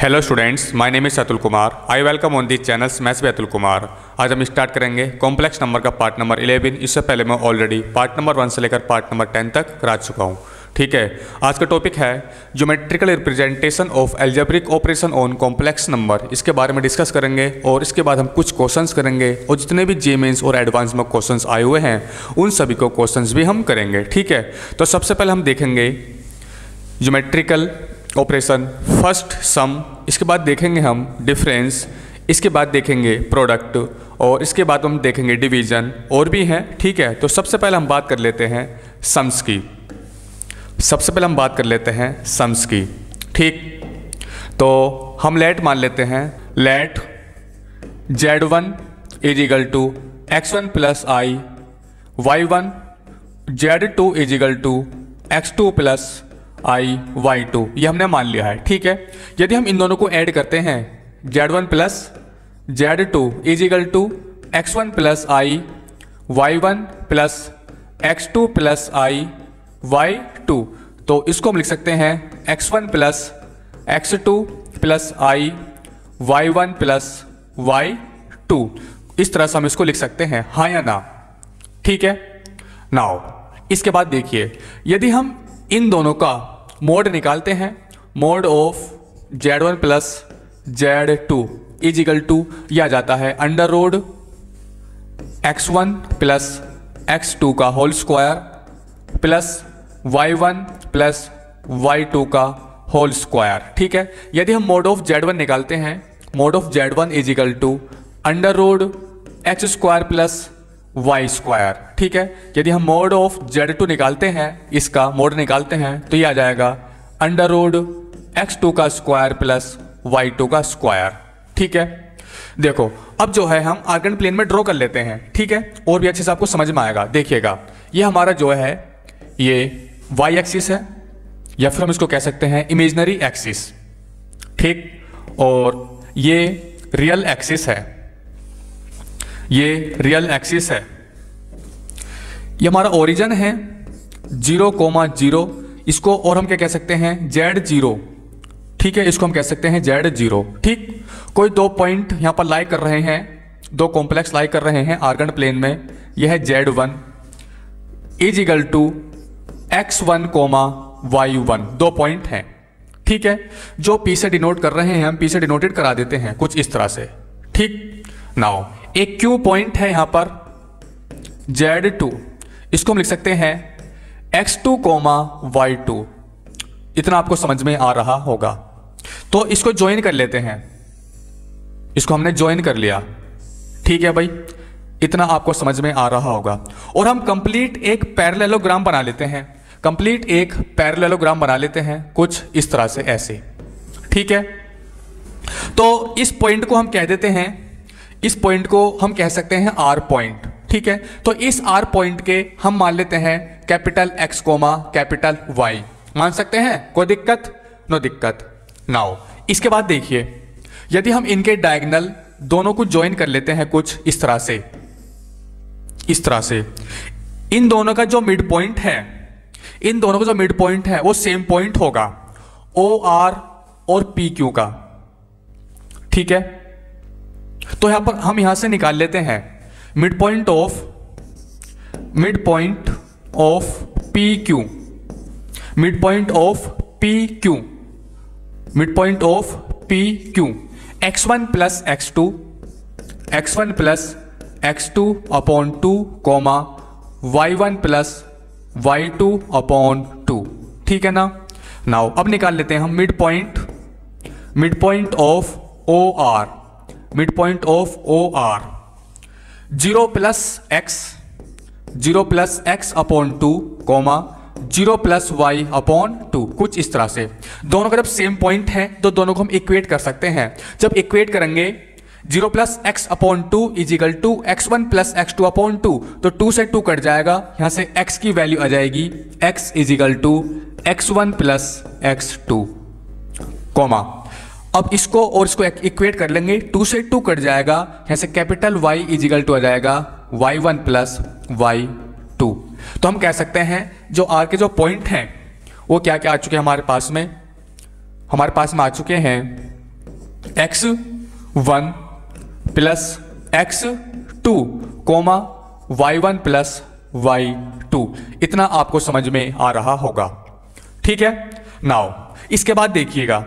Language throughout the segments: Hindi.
Hello students, my name is Atul Kumar. I welcome on this channel maths with Atul Kumar. आज हम स्टार्ट करेंगे कॉम्प्लेक्स नंबर का पार्ट नंबर 11। इससे पहले मैं ऑलरेडी पार्ट नंबर 1 से लेकर पार्ट नंबर 10 तक करा चुका हूँ। ठीक है, आज का टॉपिक है geometrical representation of algebraic operation on complex number. इसके बारे में डिस्कस करेंगे और इसके बाद हम कुछ क्वेश्चंस करेंगे और जितने भी जे मेंस और एडवांस में क्वेश्चंस आए हुए हैं उन सभी को क्वेश्चंस भी हम करेंगे। ठीक है, तो सबसे पहले हम देखेंगे ज्योमेट्रिकल ऑपरेशन, फर्स्ट सम, इसके बाद देखेंगे हम डिफरेंस, इसके बाद देखेंगे प्रोडक्ट और इसके बाद हम देखेंगे डिवीजन और भी हैं। ठीक है, तो सबसे पहले हम बात कर लेते हैं सम्स की। ठीक, तो हम लेट मान लेते हैं, let z1 is equal to x1 plus i, y1 z2 is equal to x2 plus i y2, ये हमने मान लिया है। ठीक है, यदि हम इन दोनों को ऐड करते हैं, z1 plus z2 is equal to x1 plus i, y1 plus x2 plus i y2, तो इसको हम लिख सकते हैं x1 plus x2 plus i y1 plus y2। इस तरह से हम इसको लिख सकते हैं, हाँ या ना। ठीक है, नाउ इसके बाद देखिए, यदि हम इन दोनों का मोड निकालते हैं, mod of z1 plus z2 is equal to यह आ जाता है under root x1 plus x2 का whole square plus y1 plus y2 का होल स्क्वायर। ठीक है, यदि हम मोड ऑफ z1 निकालते हैं, mod of z1 is equal to under root x square plus y square. ठीक है, यदि हम मोड ऑफ z2 निकालते हैं, इसका मोड निकालते हैं, तो ये आ जाएगा अंडर रूट x2 का स्क्वायर प्लस y2 का स्क्वायर। ठीक है, देखो अब जो है हम आर्गन प्लेन में ड्रॉ कर लेते हैं। ठीक है, और भी अच्छे से आपको समझ में आएगा। देखिएगा, ये हमारा जो है ये y एक्सिस है, या फिर हम इसको कह सकते हैं इमेजिनरी एक्सिस। ठीक, और ये रियल एक्सिस है, ये रियल एक्सिस है। ये हमारा ओरिजिन है 0,0, इसको और हम क्या कह सकते हैं, Z0। ठीक है, इसको हम कह सकते हैं Z0। ठीक, कोई दो पॉइंट यहां पर लाई कर रहे हैं, दो कॉम्प्लेक्स लाई कर रहे हैं आर्गन प्लेन में। यह है Z1 is equal to x1, y1, दो पॉइंट हैं। ठीक है, जो P से डिनोट कर रहे हैं हम P से डिनोटेड करा देते हैं कुछ इस तरह से। ठीक, नाउ एक Q पॉइंट है यहां पर Z2, इसको हम लिख सकते हैं x2, y2। इतना आपको समझ में आ रहा होगा, तो इसको ज्वाइन कर लेते हैं, इसको हमने ज्वाइन कर लिया। ठीक है भाई, इतना आपको समझ में आ रहा होगा। और हम कंप्लीट एक पैरेललोग्राम बना लेते हैं, कंप्लीट एक पैरेललोग्राम बना लेते हैं कुछ इस तरह से, ऐसे। ठीक है, तो इस पॉइंट को हम कह देते हैं, इस पॉइंट को हम कह सकते हैं R पॉइंट। ठीक है, तो इस R पॉइंट के हम मान लेते हैं कैपिटल X, कैपिटल Y, मान सकते हैं, कोई दिक्कत? नो दिक्कत। नाउ इसके बाद देखिए, यदि हम इनके डायगोनल दोनों को ज्वाइन कर लेते हैं कुछ इस तरह से, इस तरह से, इन दोनों का जो मिड पॉइंट है, इन दोनों का जो मिड पॉइंट है वो सेम पॉइंट होगा OR और PQ का। ठीक है, तो यहां पर हम यहां से निकाल लेते हैं mid point of PQ, mid point of PQ, mid point of PQ, x1 plus x2, x1 plus x2 upon 2, y1 plus y2 upon 2। ठीक है ना। नाउ अब निकाल लेते हैं हम mid point of OR, mid point of OR 0 plus x upon 2, 0 plus y upon 2, कुछ इस तरह से। दोनों का जब सेम पॉइंट है तो दोनों को हम इक्वेट कर सकते हैं। जब इक्वेट करेंगे 0 plus x upon 2 is equal to x1 plus x2 upon 2, तो 2 से 2 कट जाएगा, यहां से x की वैल्यू आ जाएगी x is equal to x1 plus x2, अब इसको और इसको इक्वेट कर लेंगे, 2 से 2 कट जाएगा, यहां से capital Y is equal to आ जाएगा y1 प्लस y2। तो हम कह सकते हैं जो R के जो पॉइंट हैं वो क्या क्या आ चुके हैं हमारे पास में आ चुके हैं x1 plus x2 coma y1 plus y2। इतना आपको समझ में आ रहा होगा, ठीक है। नाउ इसके बाद देखिएगा,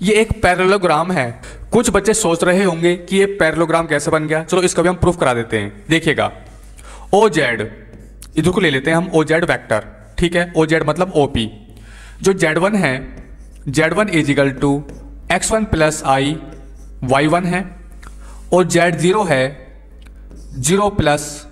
ये एक पैरेललोग्राम है। कुछ बच्चे सोच रहे होंगे कि ये पैरेललोग्राम कैसे बन गया। चलो इसका भी हम प्रूफ करा देते हैं। देखिएगा, ओ जेड, इधर को ले लेते हैं हम ओ जेड वैक्टर, ठीक है। ओ जेड मतलब ओपी। जो Z1 है, Z1 is equal to x1 plus i y1 है, और Z0 है 0 प्लस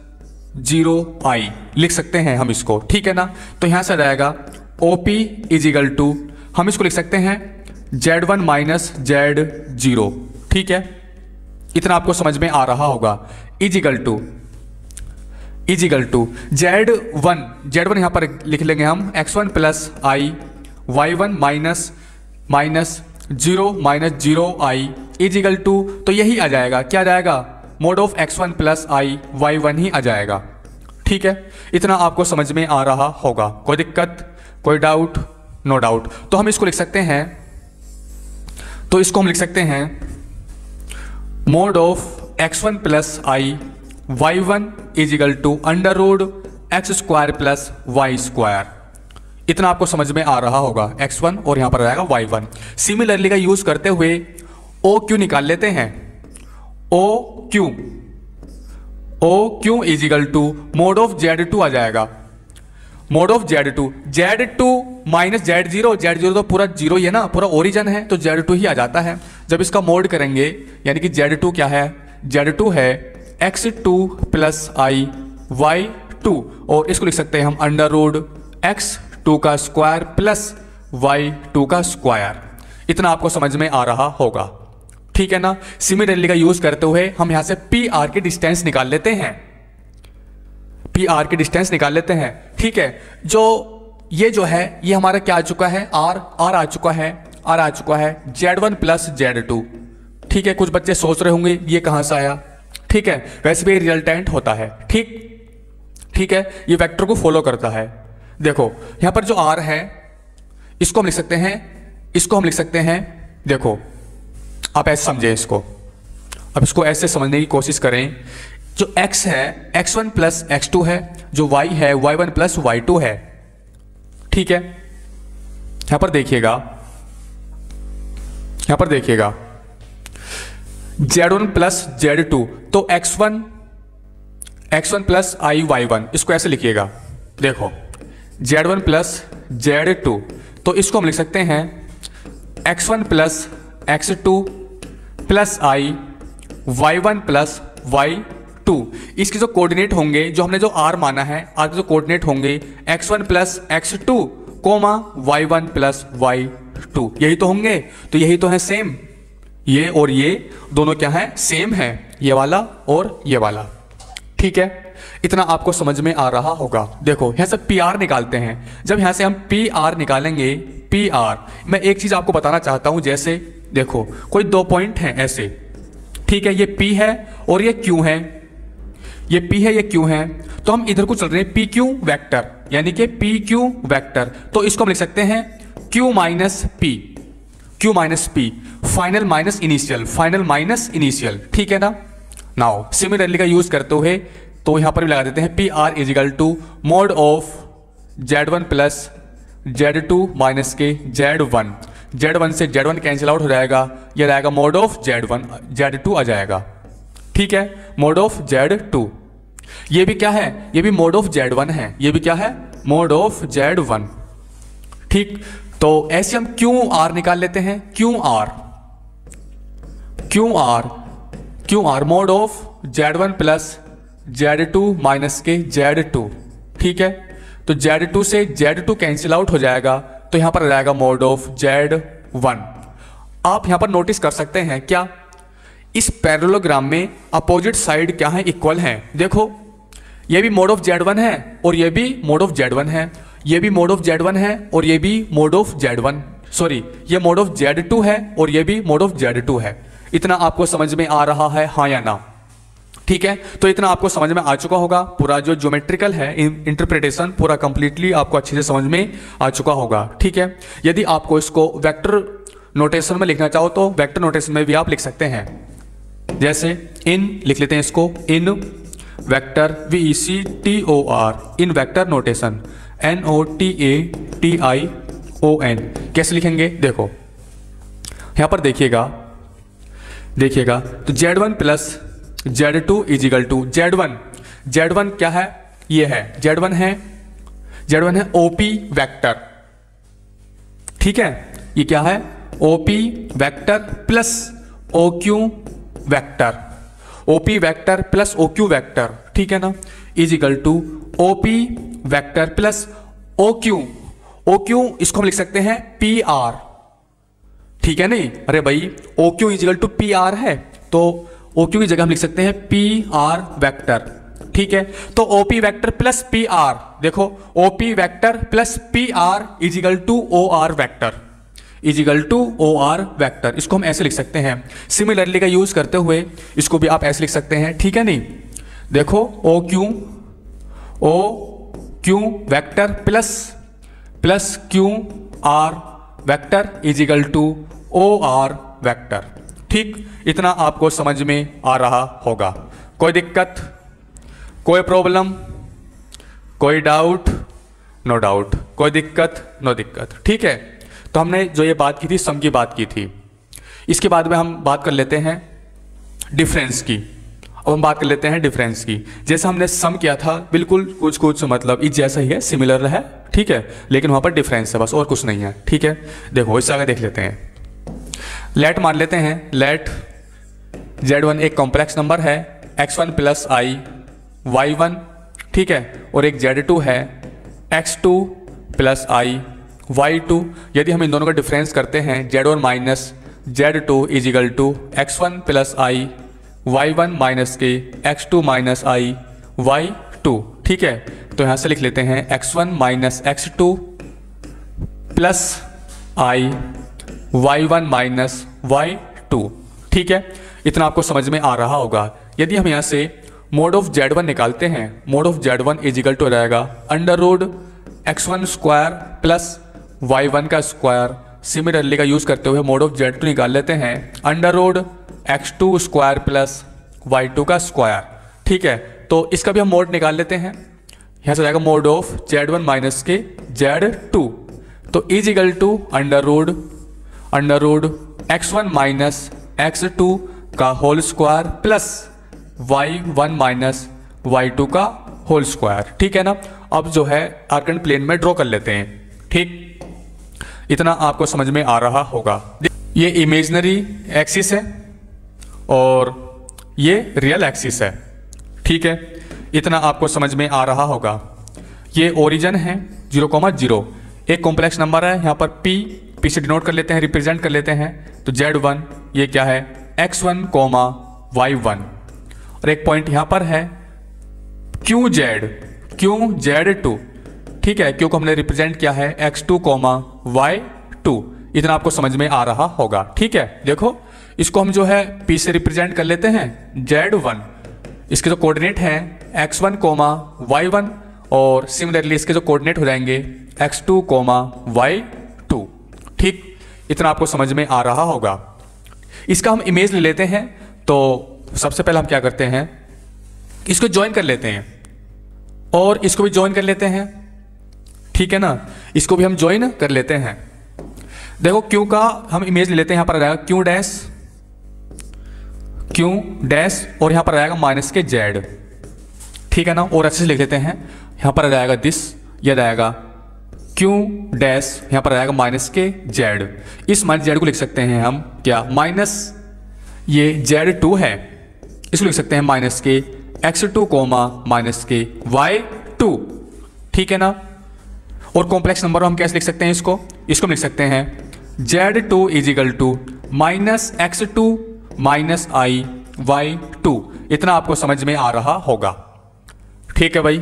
0 आई, लिख सकते हैं हम इसको, ठीक है ना। तो यहां से आ जाएगा OP इजिकल टू, हम इसको लिख सकते हैं Z1 माइनस Z0, ठीक है। इतना आपको समझ में आ रहा होगा। इजिकल टू Z1 यहां पर लिख लेंगे हम x1 plus i y1 minus 0 minus 0 i is equal to, तो यही आ जाएगा, क्या आ जाएगा, mod of x1 plus i y1 ही आ जाएगा, ठीक है। इतना आपको समझ में आ रहा होगा। कोई दिक्कत, कोई डाउट? No doubt. तो हम इसको लिख सकते हैं, mod of x1 plus i y1 is equal to under root x square plus y square. इतना आपको समझ में आ रहा होगा, x1 और यहां पर आएगा y1। सिमिलरली का यूज करते हुए ओ क्यू निकाल लेते हैं। O Q is equal to mod of Z2 आ जाएगा, mod of Z2 minus Z0 तो पूरा जीरो ही है ना, पूरा ओरिजिन है, तो Z2 ही आ जाता है। जब इसका मोड करेंगे, यानी कि Z2 क्या है, Z2 है x2 प्लस आई y2, और इसको लिख सकते हैं हम अंडर रूट x2 का स्क्वायर प्लस y2 का स्क्वायर। इतना आपको समझ में आ रहा होगा, ठीक है ना। सिमिलरली का यूज करते हुए हम यहां से PR की डिस्टेंस निकाल लेते हैं, ठीक है। ये जो है ये हमारा क्या आ चुका है, R आ चुका है Z1 प्लस Z2, ठीक है। कुछ बच्चे सोच रहे होंगे ये कहां से आया, ठीक है। वैसे भी रिजल्टेंट होता है, ठीक है, ये वेक्टर को फॉलो करता है। देखो यहां पर जो R है, इसको हम लिख सकते हैं, देखो आप ऐसे समझे इसको, अब इसको ऐसे समझने की कोशिश करें। जो x है x1 प्लस x2 है, जो y है y1 प्लस y2 है, ठीक है। यहां पर देखिएगा Z1 प्लस Z2, तो x1 प्लस आई y1, इसको ऐसे लिखिएगा। देखो Z1 प्लस Z2, तो इसको हम लिख सकते हैं x1 plus x2 plus i y1 plus y2। इसके जो कोऑर्डिनेट होंगे, जो हमने जो R माना है, R के जो कोऑर्डिनेट होंगे x1 plus x2 coma y1 plus y2, यही तो होंगे। तो यही तो है सेम, ये और ये दोनों क्या है, सेम है, ये वाला और ये वाला, ठीक है। इतना आपको समझ में आ रहा होगा। देखो यहां से PR निकालते हैं। जब यहां से हम PR निकालेंगे, मैं एक चीज आपको बताना चाहता हूं। जैसे देखो कोई दो पॉइंट हैं ऐसे, ठीक है, ये P है और ये Q है, तो हम इधर को चल रहे हैं PQ वेक्टर, यानी कि PQ वेक्टर। तो इसको हम लिख सकते हैं Q minus P, final minus initial, ठीक है ना। नाउ सिमिलरली का यूज करते हुए तो यहां पर भी लगा देते हैं PR is equal to mod of Z1 plus Z2 minus के Z1 से Z1 कैंसिल आउट हो जाएगा, यह रहेगा मोड ऑफ Z2 आ जाएगा, ठीक है, मोड ऑफ Z2। ये भी क्या है, ये भी मोड ऑफ Z1 है, ये भी क्या है, मोड ऑफ Z1, ठीक। तो ऐसे हम QR निकाल लेते हैं, QR mode of Z1 plus Z2 minus के Z2, ठीक है। तो Z2 से Z2 कैंसिल आउट हो जाएगा, तो यहां पर आ जाएगा मोड ऑफ Z1। आप यहां पर नोटिस कर सकते हैं क्या, इस पैरेललोग्राम में अपोजिट साइड क्या है, इक्वल है। देखो ये भी मोड ऑफ Z1 है और ये भी मोड ऑफ Z1 है, ये भी मोड ऑफ Z1 है और ये भी मोड ऑफ Z1, सॉरी ये मोड ऑफ Z2 है और ये भी मोड ऑफ Z2 है। इतना आपको समझ में आ रहा है, हाँ या ना, ठीक है। तो इतना आपको समझ में आ चुका होगा, पूरा जो ज्योमेट्रिकल है इंटरप्रिटेशन पूरा कंप्लीटली आपको अच्छे से समझ में आ चुका होगा, ठीक है। यदि आपको इसको वेक्टर नोटेशन में लिखना चाहो तो वेक्टर नोटेशन में भी आप लिख सकते हैं। जैसे इन लिख लेते हैं इसको, इन वेक्टर VECTOR, इन वेक्टर नोटेशन NOTATION। कैसे लिखेंगे देखो, यहां पर देखिएगा तो Z1 plus Z2 is equal to Z1 क्या है, ये है Z1 है OP वेक्टर, ठीक है, ये क्या है OP vector plus OQ vector, OP vector plus OQ vector, ठीक है ना, is equal to OP vector plus OQ इसको हम लिख सकते हैं PR, ठीक है नहीं, अरे भाई OQ is equal to PR है तो OQ की जगह हम लिख सकते हैं PR वेक्टर, ठीक है। तो OP वेक्टर प्लस PR, देखो OP vector plus PR is equal to OR vector, इसको हम ऐसे लिख सकते हैं। सिमिलरली का यूज करते हुए इसको भी आप ऐसे लिख सकते हैं, ठीक है नहीं, देखो OQ vector plus QR vector is equal to OR vector, ठीक। इतना आपको समझ में आ रहा होगा। कोई दिक्कत, कोई प्रॉब्लम, कोई डाउट? नो डाउट, कोई दिक्कत नो दिक्कत, ठीक है। तो हमने जो ये बात की थी, सम की बात की थी, इसके बाद में हम बात कर लेते हैं डिफरेंस की। अब हम बात कर लेते हैं डिफरेंस की। जैसे हमने सम किया था, बिल्कुल कुछ मतलब इस जैसा ही है, सिमिलर है, ठीक है, लेकिन वहां पर डिफरेंस है बस, और कुछ नहीं है, ठीक है। देखो इससे आगे देख लेते हैं, लेट मान लेते हैं, लेट Z1 एक कॉम्प्लेक्स नंबर है x1 प्लस i y1, ठीक है, और एक Z2 है x2 प्लस i y2। यदि हम इन दोनों का डिफरेंस करते हैं, Z1 minus Z2 is equal to x1 plus i y1 minus के x2 माइनस i y2, ठीक है। तो यहां से लिख लेते हैं x1 minus x2 plus i y1 minus y2, ठीक है। इतना आपको समझ में आ रहा होगा। यदि हम यहां से मोड ऑफ Z1 निकालते हैं, mod of Z1 is equal to रहेगा under root x1 square plus y1 का स्क्वायर। सिमिलरली का यूज करते हुए मोड ऑफ Z2 निकाल लेते हैं, under root x2 square plus y2 का स्क्वायर, ठीक है। तो इसका भी हम मोड निकाल लेते हैं, यहां से जाएगा मोड ऑफ Z1 माइनस के Z2, तो is equal to under root x1 minus x2 का whole square plus y1 minus y2 का होल स्क्वायर, ठीक है ना। अब जो है आर्कन प्लेन में ड्रॉ कर लेते हैं, ठीक। इतना आपको समझ में आ रहा होगा। ये इमेजिनरी एक्सिस है और ये रियल एक्सिस है, ठीक है। इतना आपको समझ में आ रहा होगा। ये ओरिजिन है 0,0, एक कॉम्प्लेक्स नंबर है, यहाँ पर P से डिनोट कर लेते हैं, रिप्रेजेंट कर लेते हैं। तो Z1 ये क्या है x1, y1, और एक पॉइंट यहाँ पर है QZ2, ठीक है, Q को हमने रिप्रेजेंट किया है x2, y2। इतना आपको समझ में आ रहा होगा, ठीक है। देखो इसको हम जो है P से रिप्रेजेंट कर लेते हैं Z1, इसके जो कोऑर्डिनेट हैं x1, y1, और सिमिलरली इसके जो कोऑर्डिनेट हो जाएंगे x2, y2, ठीक। इतना आपको समझ में आ रहा होगा। इसका हम इमेज ले लेते हैं। तो सबसे पहले हम क्या करते हैं, इसको ज्वाइन कर लेते हैं और इसको भी ज्वाइन कर लेते हैं, ठीक है ना। इसको भी हम ज्वाइन कर लेते हैं। देखो Q का हम इमेज ले लेते हैं, यहां पर आ जाएगा Q डैश और यहां पर आ जाएगा माइनस के Z, ठीक है ना। और अच्छे से लिख लेते हैं, यहां पर आ जाएगा दिस, यह आएगा Q डैश, यहां पर आ जाएगा माइनस के Z। इस माइनस Z को लिख सकते हैं हम क्या, माइनस ये Z2 है, इसको लिख सकते हैं माइनस के x2, माइनस के y2, ठीक है ना। और कॉम्प्लेक्स नंबर हम कैसे लिख सकते हैं इसको लिख सकते हैं Z2 is equal to minus x2 minus i y2। इतना आपको समझ में आ रहा होगा, ठीक है भाई।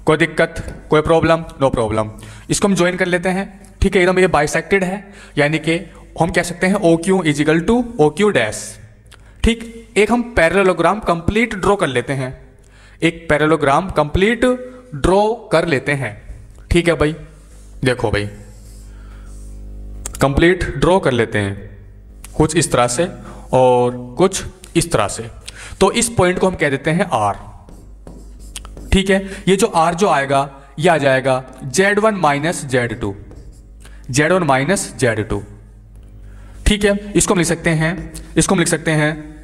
कोई दिक्कत, कोई प्रॉब्लम? No problem. इसको हम ज्वाइन कर लेते हैं, ठीक है। एकदम ये बाइसेक्टेड है, यानी कि हम कह सकते हैं OQ is equal to OQ dash, ठीक। एक हम पैरेललोग्राम कंप्लीट ड्रॉ कर लेते हैं, एक पैरेललोग्राम कंप्लीट ड्रॉ कर लेते हैं, ठीक है भाई। देखो भाई कंप्लीट ड्रॉ कर लेते हैं, कुछ इस तरह से और कुछ इस तरह से। तो इस पॉइंट को हम कह देते हैं R। ठीक है, ये जो R जो आएगा ये आ जाएगा Z1 minus Z2, Z1 minus Z2। ठीक है, इसको हम लिख सकते हैं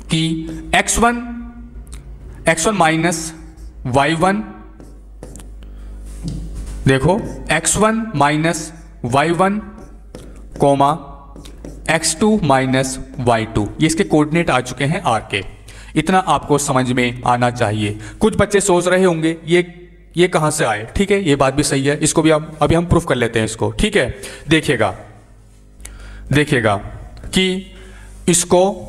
कि x1 माइनस y1, देखो x1 minus y1 coma x2 minus y2, ये इसके कोऑर्डिनेट आ चुके हैं R के। इतना आपको समझ में आना चाहिए। कुछ बच्चे सोच रहे होंगे ये कहां से आए। ठीक है, ये बात भी सही है, इसको भी अभी हम प्रूफ कर लेते हैं इसको। ठीक है, देखिएगा कि इसको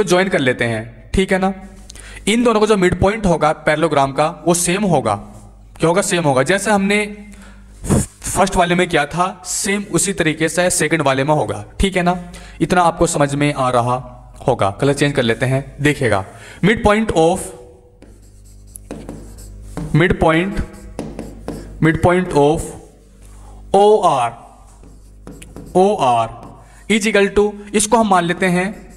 ज्वाइन कर लेते हैं। ठीक है ना, इन दोनों का जो मिड पॉइंट होगा पैरेललोग्राम का वो सेम होगा। क्या होगा? सेम होगा। जैसे हमने फर्स्ट वाले में किया था सेम उसी तरीके से सेकंड वाले में होगा। ठीक है ना, इतना आपको समझ में आ रहा होगा। कलर चेंज कर लेते हैं। देखिएगा, mid point of OR is equal to, इसको हम मान लेते हैं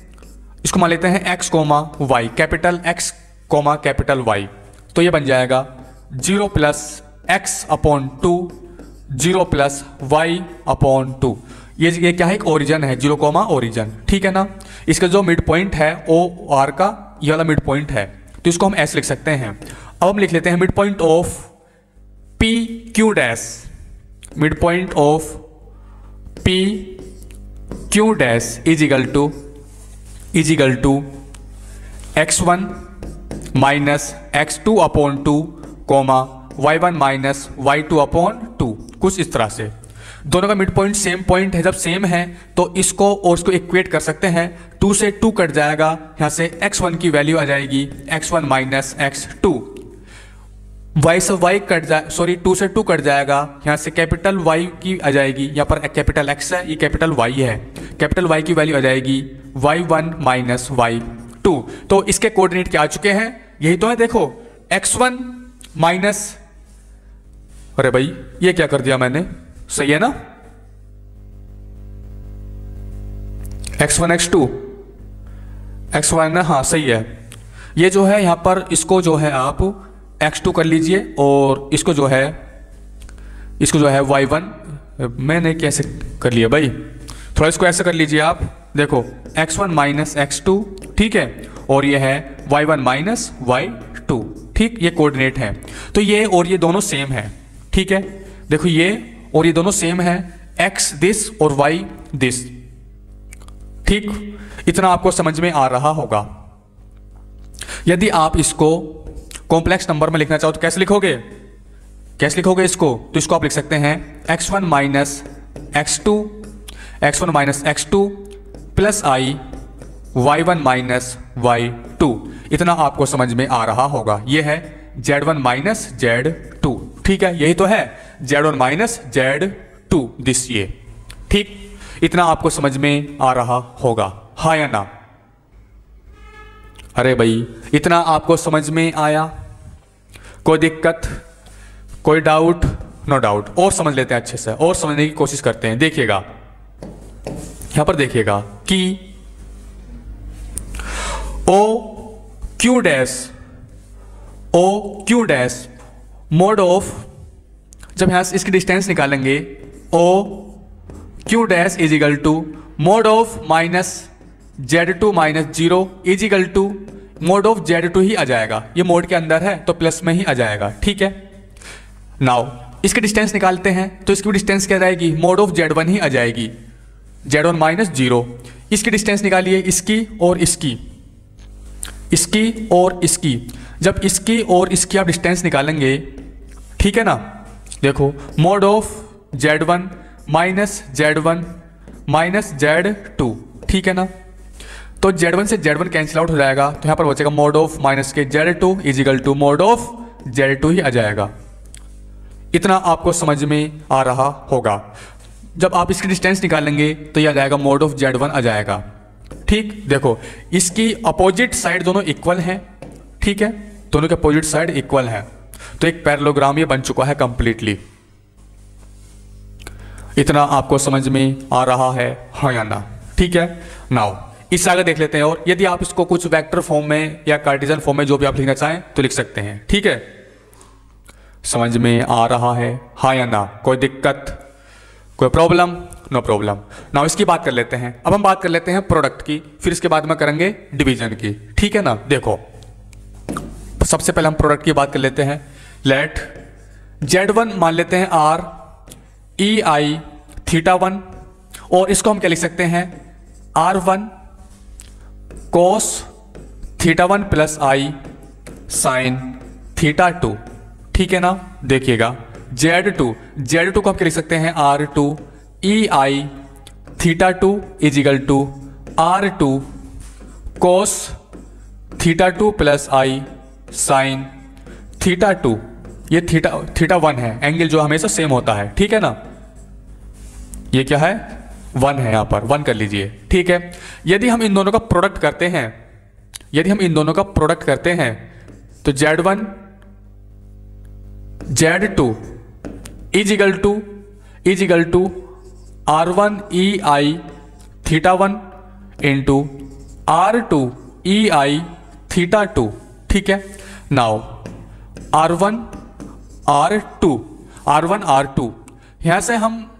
x comma y, capital X comma capital Y। तो ये बन जाएगा 0 plus x upon 2, 0 plus y upon 2। ये क्या है? एक ओरिजन है, 0 कोमा ओरिजन। ठीक है ना, इसका जो मिड पॉइंट है OR का ये वाला मिड पॉइंट है, तो इसको हम ऐसे लिख सकते हैं। अब हम लिख लेते हैं mid point of PQ dash, mid point of PQ dash is equal to x1 minus x2 upon 2 comma y1 minus y2 upon 2, कुछ इस तरह से। दोनों का मिड पॉइंट सेम पॉइंट है, जब सेम है तो इसको और इसको इक्वेट कर सकते हैं। 2 से 2 कट जाएगा, यहाँ से x1 की वैल्यू आ जाएगी x1 माइनस x2, y से y कट जाए, 2 से 2 कट जाएगा, यहाँ से कैपिटल Y की आ जाएगी, यहाँ पर कैपिटल X है, ये कैपिटल Y है, कैपिटल Y की वैल्यू आ जाएगी y1 माइनस y2। तो इसके कोऑर्डिनेट क्या आ चुके हैं? यही तो है, देखो x1 माइनस, अरे भाई ये क्या कर दिया मैंने, सही है ना, x1 x1, हाँ सही है। ये जो है यहाँ पर इसको जो है आप x2 कर लीजिए और इसको जो है y1, मैंने कैसे कर लिया भाई, थोड़ा इसको ऐसे कर लीजिए आप। देखो x1 माइनस x2, ठीक है, और ये है y1 माइनस y2। ठीक, ये कोऑर्डिनेट है। तो ये और ये दोनों सेम है। ठीक है, देखो ये और ये दोनों सेम है, x दिस और y दिस। ठीक, इतना आपको समझ में आ रहा होगा। यदि आप इसको कॉम्प्लेक्स नंबर में लिखना चाहो तो कैसे लिखोगे इसको? तो इसको आप लिख सकते हैं x1 minus x2 plus i y1 minus y2। इतना आपको समझ में आ रहा होगा। यह है z1 माइनस z2। ठीक है, यही तो है z1 माइनस z2 दिस ये। ठीक, इतना आपको समझ में आ रहा होगा, हाँ या ना? अरे भाई इतना आपको समझ में आया? कोई दिक्कत, कोई डाउट? No doubt. और समझ लेते हैं अच्छे से, और समझने की कोशिश करते हैं। देखिएगा यहां पर, देखिएगा कि O Q dash mod of, जब यहां से इसकी डिस्टेंस निकालेंगे O Q dash is equal to mod of minus z2 minus 0 is equal to mod of z2 ही आ जाएगा। ये मोड के अंदर है तो प्लस में ही आ जाएगा। ठीक है, नाउ इसकी डिस्टेंस निकालते हैं तो इसकी डिस्टेंस क्या जाएगी? मोड ऑफ z1 ही आ जाएगी, z1 माइनस 0। इसकी डिस्टेंस निकालिए, इसकी और इसकी और इसकी। जब इसकी और इसकी आप डिस्टेंस निकालेंगे, ठीक है ना, देखो mode of z1 minus z2, ठीक है ना, तो z1 से z1 कैंसिल आउट हो जाएगा, तो यहां पर बचेगा मोड ऑफ माइनस के z2 is equal to mod of z2 ही आ जाएगा। इतना आपको समझ में आ रहा होगा। जब आप इसकी डिस्टेंस निकालेंगे तो यह आ जाएगा मोड ऑफ z1 आ जाएगा। ठीक, देखो इसकी अपोजिट साइड दोनों इक्वल हैं। ठीक है, दोनों के अपोजिट साइड इक्वल है, तो एक पैरेललोग्राम ये बन चुका है कंप्लीटली। इतना आपको समझ में आ रहा है हाँ या ना? ठीक है। नाउ इससे आगे देख लेते हैं, और यदि आप इसको कुछ वेक्टर फॉर्म में या कार्टेशियन फॉर्म में जो भी आप लिखना चाहें तो लिख सकते हैं। ठीक है, समझ में आ रहा है हाँ या ना? कोई दिक्कत, कोई प्रॉब्लम? No problem. नाउ इसकी बात कर लेते हैं। अब हम बात कर लेते हैं प्रोडक्ट की, फिर इसके बाद में करेंगे डिवीजन की। ठीक है ना? देखो सबसे पहले हम प्रोडक्ट की बात कर लेते हैं। लेट Z1 मान लेते हैं R E I θ1, और इसको हम क्या लिख सकते हैं? R1 cos θ1 plus I sin θ2। ठीक है ना? देखिएगा Z2 को हम क्या लिख सकते हैं? R2 E I θ2 is equal to R2 cos θ2 plus I sin θ2। ये θ1 है, एंगल जो हमेशा सेम होता है। ठीक है ना? ये क्या है? 1 है, यहां पर 1 कर लीजिए। ठीक है। यदि हम इन दोनों का प्रोडक्ट करते हैं, तो Z1 Z2 is equal to R1 E I θ1 into R2 E I θ2। ठीक है। नाउ R1 R2 यहां से हम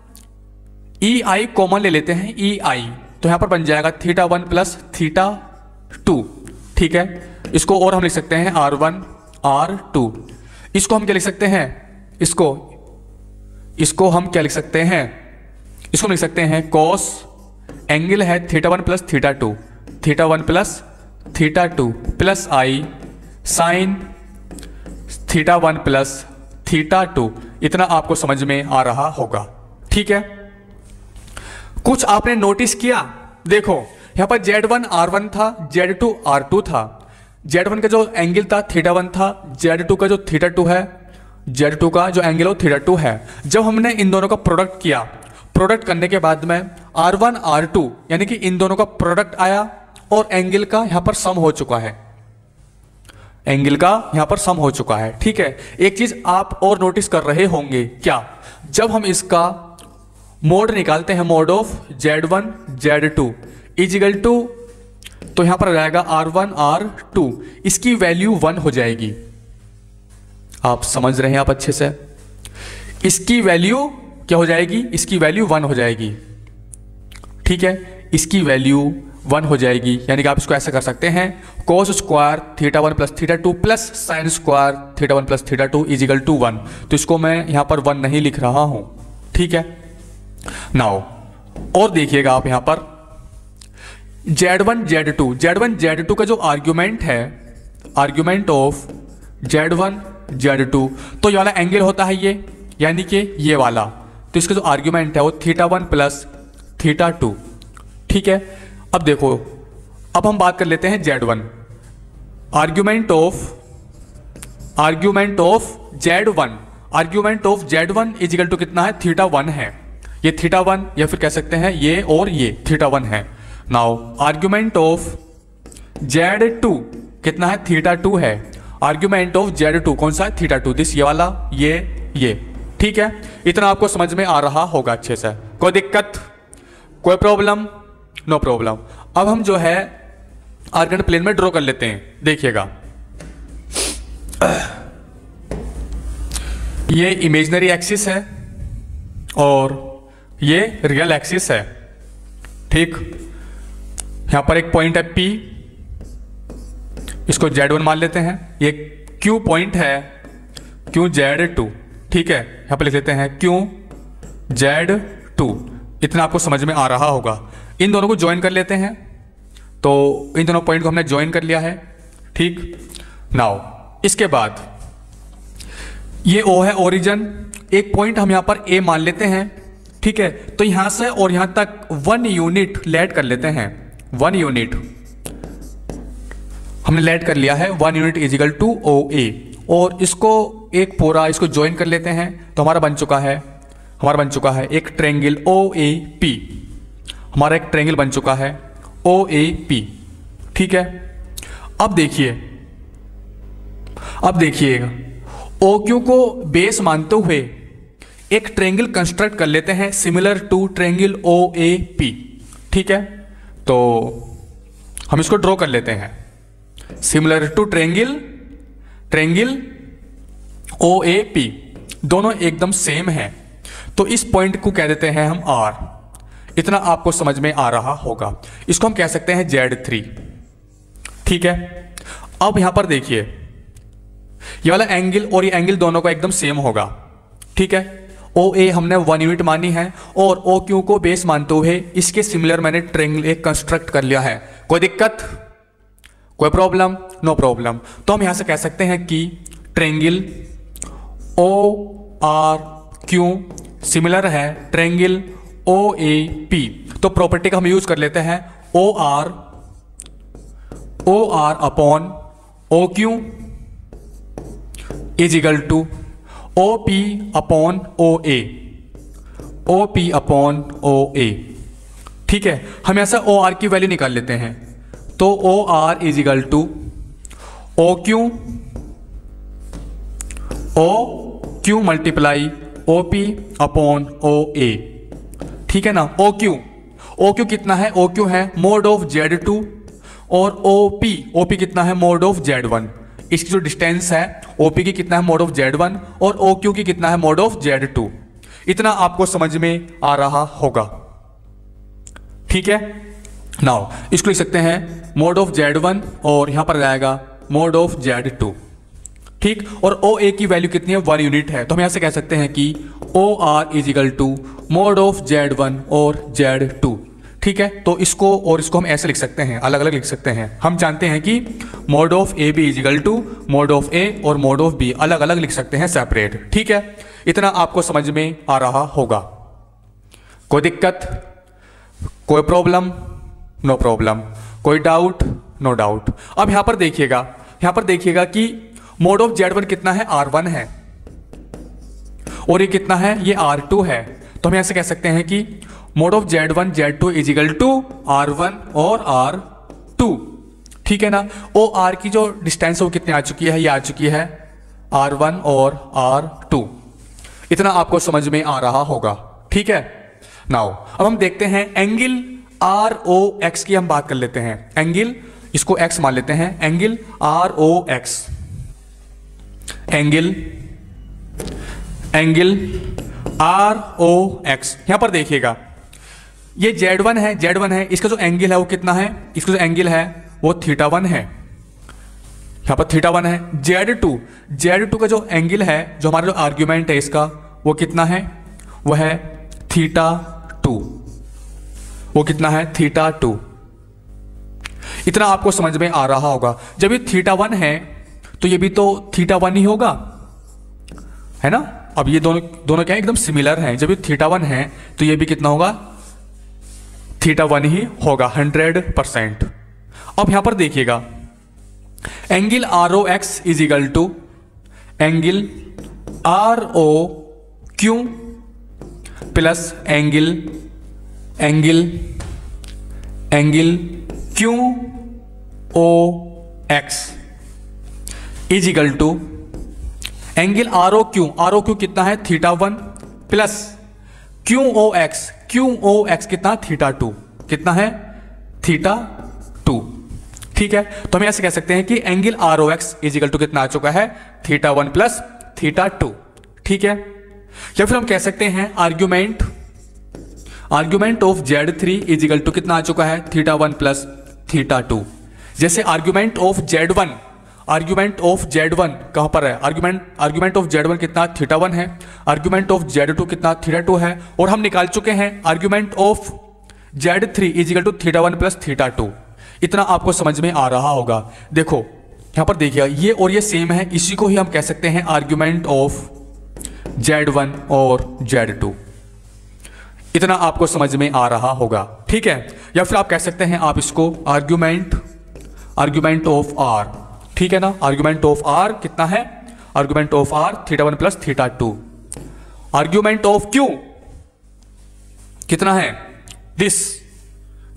EI कॉमन ले लेते हैं, EI, तो यहां पर बन जाएगा θ1 प्लस θ2। ठीक है। इसको और हम लिख सकते हैं R1 R2। इसको हम क्या लिख सकते हैं? इसको हम क्या लिख सकते हैं? इसको लिख सकते हैं cos, एंगल है θ1 plus θ2 plus I sin θ1 plus θ2। इतना आपको समझ में आ रहा होगा। ठीक है। कुछ आपने नोटिस किया? देखो यहां पर Z1 R1 था, Z2 R2 था। Z1 का जो एंगल था θ1 था, Z2 का जो θ2 है, Z2 का जो एंगल हो θ2 है। जब हमने इन दोनों का प्रोडक्ट किया, प्रोडक्ट करने के बाद में R1 R2 यानी कि इन दोनों का प्रोडक्ट आया और एंगल का यहां पर सम हो चुका है, ठीक है। एक चीज आप और नोटिस कर रहे होंगे, क्या? जब हम इसका मोड निकालते हैं, mod of Z1 Z2 is equal to, तो यहां पर रहेगा R1 R2, इसकी वैल्यू 1 हो जाएगी। आप समझ रहे हैं आप अच्छे से? इसकी वैल्यू क्या हो जाएगी? इसकी वैल्यू 1 हो जाएगी। ठीक है, इसकी वैल्यू 1 हो जाएगी। यानी कि आप इसको ऐसा कर सकते हैं, cos square θ1 plus θ2 plus sine square θ1 plus θ2 is equal to 1। तो इसको मैं यहां पर 1 नहीं लिख रहा हूं। ठीक है। नाउ और देखिएगा आप यहां पर Z1 Z2 का जो आर्ग्यूमेंट है, आर्ग्यूमेंट ऑफ Z1 Z2, तो ये वाला एंगल होता है ये, यानी कि ये वाला। तो इसका जो आर्ग्यूमेंट है वो θ1 प्लस θ2। ठीक है। अब देखो, अब हम बात कर लेते हैं Z1, argument of Z1 is equal to कितना है? θ1 है। ये θ1 या फिर कह सकते हैं ये और ये θ1 है। नाउ आर्ग्यूमेंट ऑफ Z2 कितना है? θ2 है। आर्ग्यूमेंट ऑफ Z2 कौन सा है? θ2, दिस ये वाला, ये। ठीक है। इतना आपको समझ में आ रहा होगा अच्छे से? कोई दिक्कत, कोई प्रॉब्लम? No problem. अब हम जो है आर्गन प्लेन में ड्रॉ कर लेते हैं। देखिएगा, ये इमेजिनरी एक्सिस है और ये रियल एक्सिस है। ठीक, यहां पर एक पॉइंट है P, इसको Z1 मान लेते हैं। ये Q पॉइंट है, Q Z2। ठीक है, यहां पर लिख लेते हैं Q Z2। इतना आपको समझ में आ रहा होगा। इन दोनों को ज्वाइन कर लेते हैं, तो इन दोनों पॉइंट को हमने ज्वाइन कर लिया है। ठीक। नाउ इसके बाद ये O है ओरिजिन, एक पॉइंट हम यहां पर A मान लेते हैं। ठीक है, तो यहां से और यहां तक 1 यूनिट लेट कर लेते हैं। 1 यूनिट हमने लेट कर लिया है, 1 यूनिट इजिकल टू OA, और इसको एक पूरा इसको ज्वाइन कर लेते हैं। तो हमारा बन चुका है एक ट्रायंगल OAP। हमारा एक ट्रायंगल बन चुका है OAP। ठीक है। अब देखिएगा, ओ क्यू को बेस मानते हुए एक ट्रायंगल कंस्ट्रक्ट कर लेते हैं similar to triangle O A P. ठीक है, तो हम इसको ड्रॉ कर लेते हैं similar to triangle O A P, दोनों एकदम सेम है, तो इस पॉइंट को कह देते हैं हम आर। इतना आपको समझ में आ रहा होगा। इसको हम कह सकते हैं Z3। ठीक है, अब यहां पर देखिए ये वाला एंगल और ये एंगल दोनों का एकदम सेम होगा। ठीक है, ओ ए हमने 1 यूनिट मानी है और ओ क्यू को बेस मानते हुए इसके सिमिलर मैंने ट्रायंगल एक कंस्ट्रक्ट कर लिया है। कोई दिक्कत, कोई प्रॉब्लम? No problem. तो हम यहां से कह सकते हैं कि triangle O R Q similar है ट्रायंगल ओ ए पी। तो प्रॉपर्टी का हम यूज कर लेते हैं O R upon O Q is equal to O P upon O A, O P upon O A. ठीक है, हम ऐसा ओ आर की वैल्यू निकाल लेते हैं, तो O R is equal to O Q multiply O P upon O A. ठीक है ना, ओ क्यू कितना है? ओ क्यू है मोड ऑफ Z2 और ओ पी कितना है? Mod of Z1। इसकी जो डिस्टेंस है ओ पी की कितना है? मोड ऑफ Z1 और ओ क्यू की कितना है? Mod of Z2। इतना आपको समझ में आ रहा होगा। ठीक है, नाउ इसको लिख सकते हैं मोड ऑफ Z1 और यहां पर जाएगा मोड ऑफ Z2। ठीक, और ओ ए की वैल्यू कितनी है? 1 यूनिट है, तो हम यहां से कह सकते हैं कि O R is equal to mod of Z1 और Z2। ठीक है, तो इसको और इसको हम ऐसे लिख सकते हैं, अलग अलग लिख सकते हैं। हम जानते हैं कि mod of A B is equal to mod of A और मोड ऑफ बी अलग अलग लिख सकते हैं सेपरेट। ठीक है, इतना आपको समझ में आ रहा होगा। कोई दिक्कत, कोई प्रॉब्लम? No problem. कोई डाउट? No doubt. अब यहां पर देखिएगा कि मोड ऑफ Z1 कितना है? R1 है, और ये कितना है? ये R2 है। तो हम ऐसे कह सकते हैं कि mod of Z1 Z2 is equal to R1 और R2। ठीक है ना, ओ आर की जो डिस्टेंस है वो कितनी आ चुकी है? ये आ चुकी है R1 और R2। इतना आपको समझ में आ रहा होगा। ठीक है, नाउ अब हम देखते हैं एंगल ROX की हम बात कर लेते हैं। एंगल, इसको X मान लेते हैं, एंगल ROX, एंगल ROX। यहां पर देखिएगा ये Z1 है, इसका जो एंगल है वो कितना है? इसका जो एंगल है वो θ1 है, यहां पर θ1 है। Z2 का जो एंगल है, जो हमारा जो आर्ग्यूमेंट है इसका, वो कितना है? वो है θ2। वो कितना है? θ2। इतना आपको समझ में आ रहा होगा। जब ये θ1 है तो ये भी तो θ1 ही होगा, है ना। अब ये दोनों क्या एकदम सिमिलर हैं। जब ये θ1 है तो ये भी कितना होगा? θ1 ही होगा 100%। अब यहां पर देखिएगा angle ROX is equal to angle ROQ plus angle QOX is equal to angle ROQ कितना है? θ1 प्लस QOX कितना? θ2। कितना है? θ2। ठीक है, तो हम ऐसे कह सकते हैं कि angle ROX is equal to कितना आ चुका है? θ1 प्लस θ2। ठीक है, या फिर हम कह सकते हैं argument of Z3 is equal to कितना आ चुका है? θ1 प्लस θ2। जैसे आर्ग्यूमेंट ऑफ Z1 कहां पर है? आर्ग्यूमेंट ऑफ Z1 कितना? θ1 है। आर्ग्यूमेंट ऑफ Z2 कितना? θ2 है। और हम निकाल चुके हैं argument of Z3 is equal to θ1 plus θ2। इतना आपको समझ में आ रहा होगा। देखो यहां पर देखिए ये और ये सेम है, इसी को ही हम कह सकते हैं आर्ग्यूमेंट ऑफ Z1 और Z2। इतना आपको समझ में आ रहा होगा। ठीक है, या फिर आप कह सकते हैं आप इसको आर्ग्यूमेंट ऑफ R। ठीक है ना, आर्ग्यूमेंट ऑफ R कितना है? Argument of R θ1 plus θ2। Argument of Q कितना है? This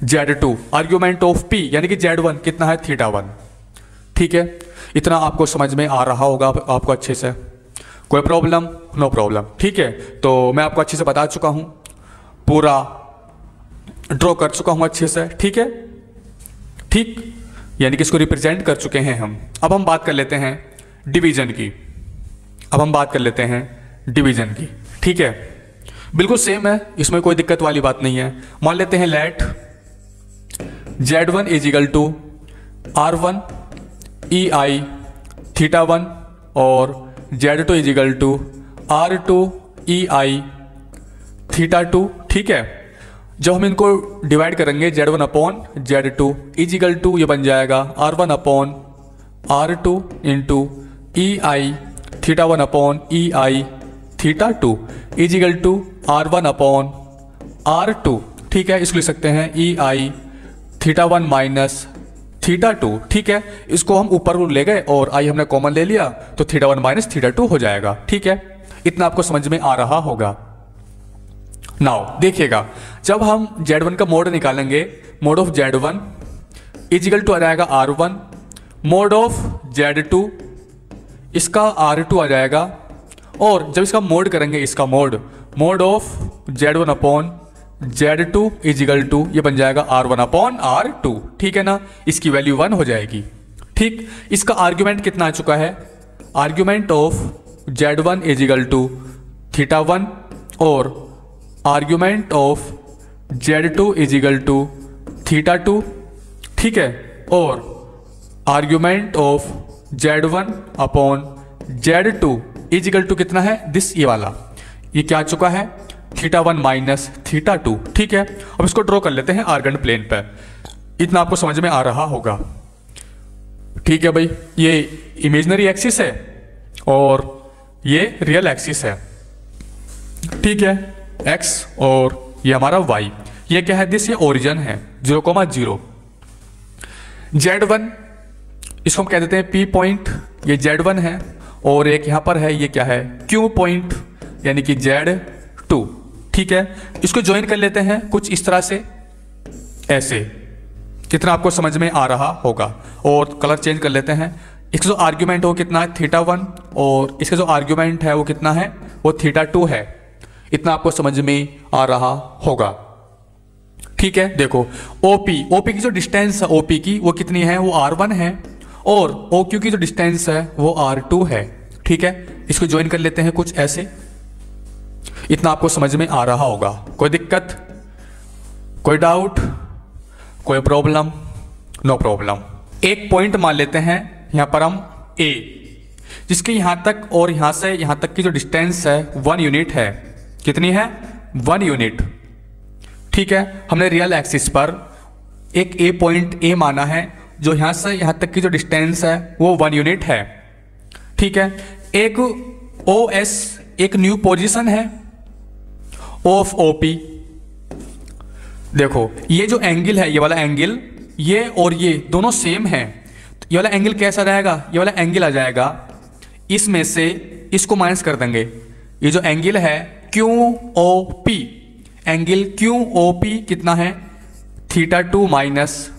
Z2। Argument of P यानी कि Z1 कितना है? θ1। ठीक है, इतना आपको समझ में आ रहा होगा आपको अच्छे से। कोई प्रॉब्लम? No problem. ठीक है, तो मैं आपको अच्छे से बता चुका हूँ, पूरा ड्रॉ कर चुका हूँ अच्छे से। ठीक है, ठीक, यानी कि इसको रिप्रेजेंट कर चुके हैं हम। अब हम बात कर लेते हैं डिवीजन की। अब हम बात कर लेते हैं डिवीजन की। ठीक है, बिल्कुल सेम है, इसमें कोई दिक्कत वाली बात नहीं है। मान लेते हैं let Z1 is equal to R1 EI θ1 और Z2 is equal to R2 EI θ2। ठीक है, जब हम इनको डिवाइड करेंगे Z1 upon Z2 is equal to ये बन जाएगा R1 upon R2 into EI θ1 upon EI θ2 is equal to R1 upon R2। ठीक है, इसको लिख सकते हैं EI θ1 माइनस θ2। ठीक है, इसको हम ऊपर ले गए और आई हमने कॉमन ले लिया तो θ1 माइनस θ2 हो जाएगा। ठीक है, इतना आपको समझ में आ रहा होगा। नाउ देखिएगा, जब हम Z1 का मोड निकालेंगे, mod of Z1 is equal to आ जाएगा R1 मोड ऑफ Z2, इसका R2 आ जाएगा, और जब इसका मोड करेंगे, इसका mod of Z1 upon Z2 is equal to ये बन जाएगा R1 अपॉन R2। ठीक है ना, इसकी वैल्यू 1 हो जाएगी। ठीक, इसका आर्ग्यूमेंट कितना आ चुका है? Argument of Z1 is equal to θ1 और argument of Z2 is equal to θ2। ठीक है, और argument of Z1 upon Z2 is equal to कितना है? दिस, ये वाला, ये क्या आ चुका है? θ1 माइनस θ2। ठीक है, अब इसको ड्रॉ कर लेते हैं आर्गन प्लेन पर। इतना आपको समझ में आ रहा होगा। ठीक है भाई, ये इमेजिनरी एक्सिस है और ये रियल एक्सिस है। ठीक है, x और ये हमारा y, ये क्या है? दिस, ये ओरिजिन है 0,0। Z1 इसको हम कह देते हैं P पॉइंट, ये Z1 है, और एक यहां पर है, ये क्या है? Q पॉइंट, यानी कि Z2। ठीक है, इसको ज्वाइन कर लेते हैं कुछ इस तरह से, ऐसे। कितना आपको समझ में आ रहा होगा। और कलर चेंज कर लेते हैं। इसका जो आर्ग्यूमेंट हो कितना है? θ1, और इसका जो आर्ग्यूमेंट है वो कितना है? वो θ2 है। इतना आपको समझ में आ रहा होगा। ठीक है, देखो OP की जो डिस्टेंस है OP की, वो कितनी है? वो R1 है, और OQ की जो डिस्टेंस है वो R2 है। ठीक है, इसको ज्वाइन कर लेते हैं कुछ ऐसे। इतना आपको समझ में आ रहा होगा। कोई दिक्कत, कोई डाउट, कोई प्रॉब्लम? No problem. एक पॉइंट मान लेते हैं यहां पर हम A, जिसके यहां तक और यहां से यहां तक की जो डिस्टेंस है 1 यूनिट है। कितनी है? 1 यूनिट। ठीक है, हमने रियल एक्सिस पर एक A पॉइंट A माना है, जो यहां से यहां तक की जो डिस्टेंस है वो 1 यूनिट है। ठीक है, एक OS एक न्यू पोजीशन है ऑफ OP। देखो, ये जो एंगल है, ये वाला एंगल, ये और ये दोनों सेम है, तो ये वाला एंगल कैसा रहेगा? ये वाला एंगल आ जाएगा, इसमें से इसको माइनस कर देंगे। ये जो एंगल है QOP, एंगल QOP कितना है? θ2 माइनस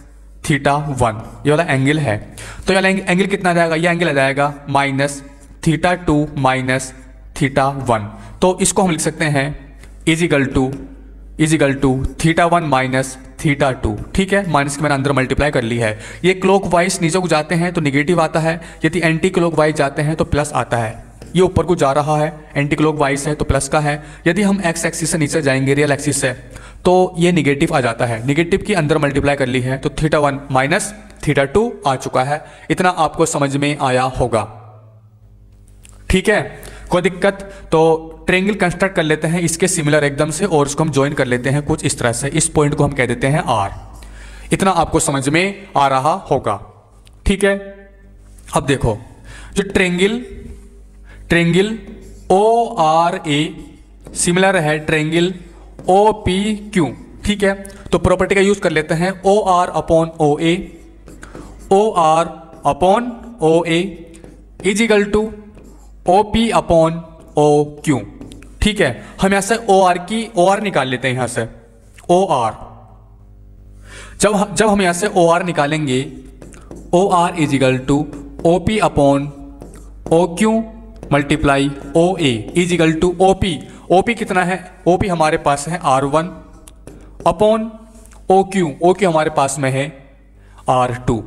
θ1, ये वाला एंगल है। तो ये वाला एंगल कितना आ जाएगा? ये एंगल आ जाएगा माइनस θ2 माइनस θ1। तो इसको हम लिख सकते हैं इज इक्वल टू θ1 माइनस θ2। ठीक है, माइनस के मैंने अंदर मल्टीप्लाई कर ली है। ये क्लॉकवाइज नीचे को जाते हैं तो निगेटिव आता है, यदि एंटी क्लॉकवाइज जाते हैं तो प्लस आता है। ये ऊपर को जा रहा है, एंटी क्लॉकवाइज है तो प्लस का है। यदि हम एक्स एक्सिस से नीचे जाएंगे, रियल एक्सिस से, तो ये निगेटिव आ जाता है। निगेटिव की अंदर मल्टीप्लाई कर ली है तो θ1 माइनस θ2 आ चुका है। इतना आपको समझ में आया होगा। ठीक है, कोई दिक्कत? तो ट्रायंगल कंस्ट्रक्ट कर लेते हैं इसके सिमिलर एकदम से, और उसको हम ज्वाइन कर लेते हैं कुछ इस तरह से। इस पॉइंट को हम कह देते हैं R। इतना आपको समझ में आ रहा होगा। ठीक है, अब देखो, जो ट्रायंगल ORA सिमिलर है ट्रायंगल OPQ। ठीक है, तो प्रॉपर्टी का यूज कर लेते हैं OR upon OA is equal to OP upon OQ। ठीक है, हम यहां से OR निकाल लेते हैं। यहां से OR, जब हम यहां से OR निकालेंगे, OR is equal to OP upon OQ multiply O A is equal to O P. O P कितना है? ओ पी हमारे पास है R1 upon O Q. O Q हमारे पास में है R2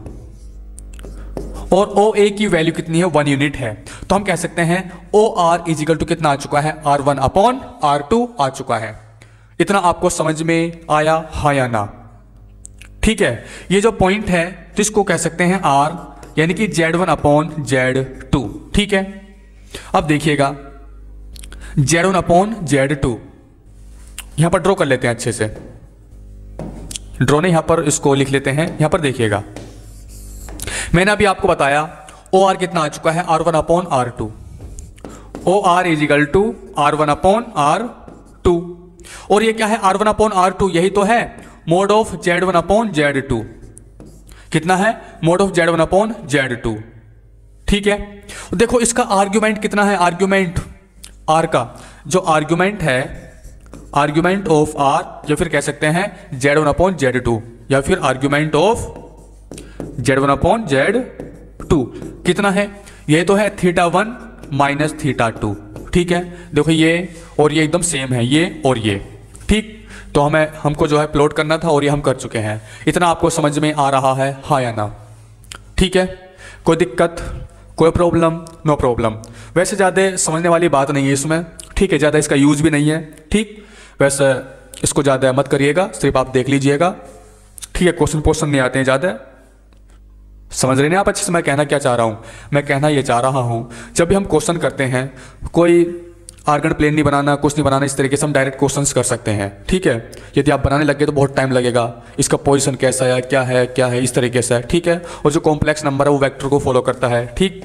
और ओ ए की वैल्यू कितनी है? 1 यूनिट है। तो हम कह सकते हैं O R is equal to कितना आ चुका है? R1 अपॉन R2 आ चुका है। इतना आपको समझ में आया हाँ या ना? ठीक है, ये जो पॉइंट है तो इसको कह सकते हैं R, यानी कि Z1 अपॉन Z2। ठीक है, अब देखिएगा Z1 अपॉन Z2 यहां पर ड्रॉ कर लेते हैं अच्छे से। ड्रॉ ने यहां पर इसको लिख लेते हैं। यहां पर देखिएगा मैंने अभी आपको बताया ओ आर कितना आ चुका है? R1 upon R2। O R is equal to R1 upon R2 और ये क्या है? R1 अपॉन R2 यही तो है mod of Z1 upon Z2। कितना है? Mod of Z1 upon Z2। ठीक है, देखो इसका आर्ग्यूमेंट कितना है? आर्ग्यूमेंट R का जो आर्ग्यूमेंट है, आर्ग्यूमेंट ऑफ R, या फिर कह सकते हैं Z1 अपॉन Z2, या फिर argument of Z1 upon Z2 कितना है? ये तो है θ1 माइनस θ2। ठीक है, देखो ये और ये एकदम सेम है, ये और ये। ठीक, तो हमको जो है प्लॉट करना था और ये हम कर चुके हैं। इतना आपको समझ में आ रहा है हाँ या ना? ठीक है, कोई दिक्कत, कोई प्रॉब्लम? No problem. वैसे ज़्यादा समझने वाली बात नहीं है इसमें। ठीक है, ज़्यादा इसका यूज़ भी नहीं है। ठीक, वैसे इसको ज़्यादा मत करिएगा, सिर्फ आप देख लीजिएगा। ठीक है, क्वेश्चन नहीं आते हैं ज़्यादा। समझ रहे हैं आप अच्छे से मैं कहना क्या चाह रहा हूँ? मैं कहना ये चाह रहा हूँ जब भी हम क्वेश्चन करते हैं, कोई आर्गन प्लेन नहीं बनाना, कुछ नहीं बनाना, इस तरीके से हम डायरेक्ट क्वेश्चंस कर सकते हैं। ठीक है, यदि आप बनाने लगे तो बहुत टाइम लगेगा। इसका पोजीशन कैसा है, क्या है, क्या है, इस तरीके से। ठीक है, और जो कॉम्प्लेक्स नंबर है वो वेक्टर को फॉलो करता है। ठीक,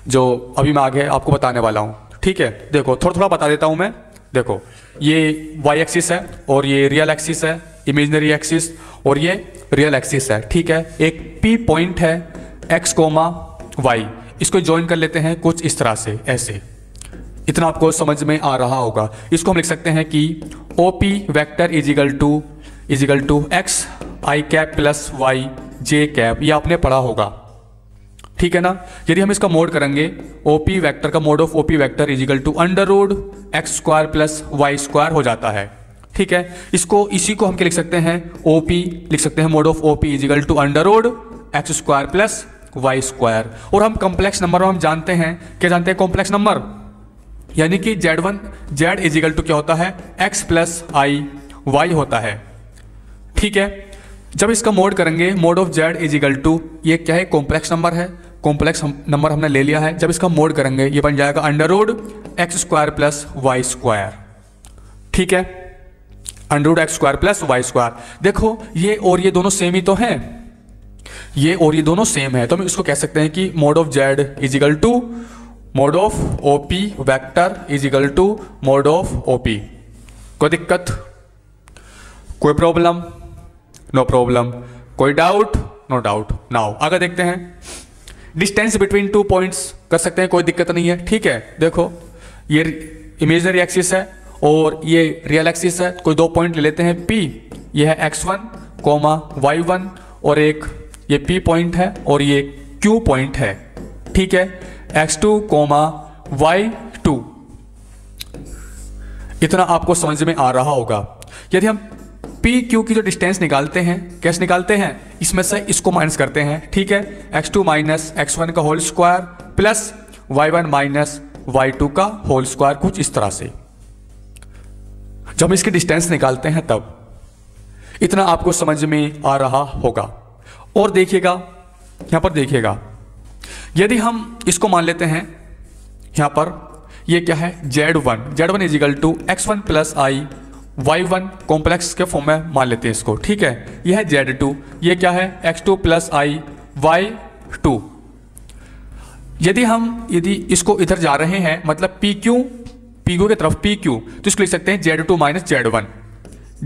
जो अभी मैं आगे आपको बताने वाला हूँ। ठीक है, देखो थोड़ा थोड़ा बता देता हूँ मैं। देखो ये वाई एक्सिस है और ये रियल एक्सिस है, इमेजिनरी एक्सिस, और ये रियल एक्सिस है। ठीक है, एक पी पॉइंट है x, y, इसको ज्वाइन कर लेते हैं कुछ इस तरह से, ऐसे। इतना आपको समझ में आ रहा होगा। इसको हम लिख सकते हैं कि O P vector is equal to x i cap plus y j cap, ये आपने पढ़ा होगा। ठीक है ना? यदि हम इसका मोड करेंगे, ओ पी वैक्टर का mod of O P vector is equal to under root x square plus y square हो जाता है। ठीक है, इसी को हम क्या लिख सकते हैं? ओ पी लिख सकते हैं mod of O P is equal to under root x square plus y square. और हम कॉम्प्लेक्स नंबर हम जानते हैं, क्या जानते हैं? कॉम्प्लेक्स नंबर यानी कि Z इज इक्वल टू क्या होता है? x प्लस आई वाई होता है। ठीक है, जब इसका मोड करेंगे, mod of Z is equal to, ये क्या है? कॉम्प्लेक्स नंबर है, कॉम्प्लेक्स नंबर हमने ले लिया है। जब इसका मोड करेंगे ये बन जाएगा under root x square plus y square. ठीक है, under root x square plus y square. देखो ये और ये दोनों सेम ही तो हैं, ये और ये दोनों सेम है, तो हम इसको कह सकते हैं कि mod of Z is equal to mod of O P vector is equal to mod of O P. कोई दिक्कत, कोई प्रॉब्लम? No problem. कोई डाउट? No doubt. नाउ आगे देखते हैं। डिस्टेंस बिटवीन टू पॉइंट्स कर सकते हैं, कोई दिक्कत नहीं है। ठीक है, देखो ये इमेजिनरी एक्सिस है और ये रियल एक्सिस है। कोई दो पॉइंट ले लेते हैं P, ये है x1, y1, और एक ये P पॉइंट है और ये Q पॉइंट है। ठीक है, x2, y2। इतना आपको समझ में आ रहा होगा। यदि हम पी क्यू की जो डिस्टेंस निकालते हैं, कैसे निकालते हैं? इसमें से इसको माइनस करते हैं। ठीक है, x2 माइनस x1 का whole square plus y1 minus y2 का होल स्क्वायर, कुछ इस तरह से। जब हम इसकी डिस्टेंस निकालते हैं तब इतना आपको समझ में आ रहा होगा। और देखिएगा यहां पर, देखिएगा यदि हम इसको मान लेते हैं यहां पर, ये क्या है? Z1 is equal to x1 plus i y1 complex के फॉर्म में मान लेते हैं इसको। ठीक है, यह है Z2, ये क्या है? x2 plus i y2। यदि इसको इधर जा रहे हैं, मतलब PQ की तरफ PQ, तो इसको लिख सकते हैं Z2 minus Z1।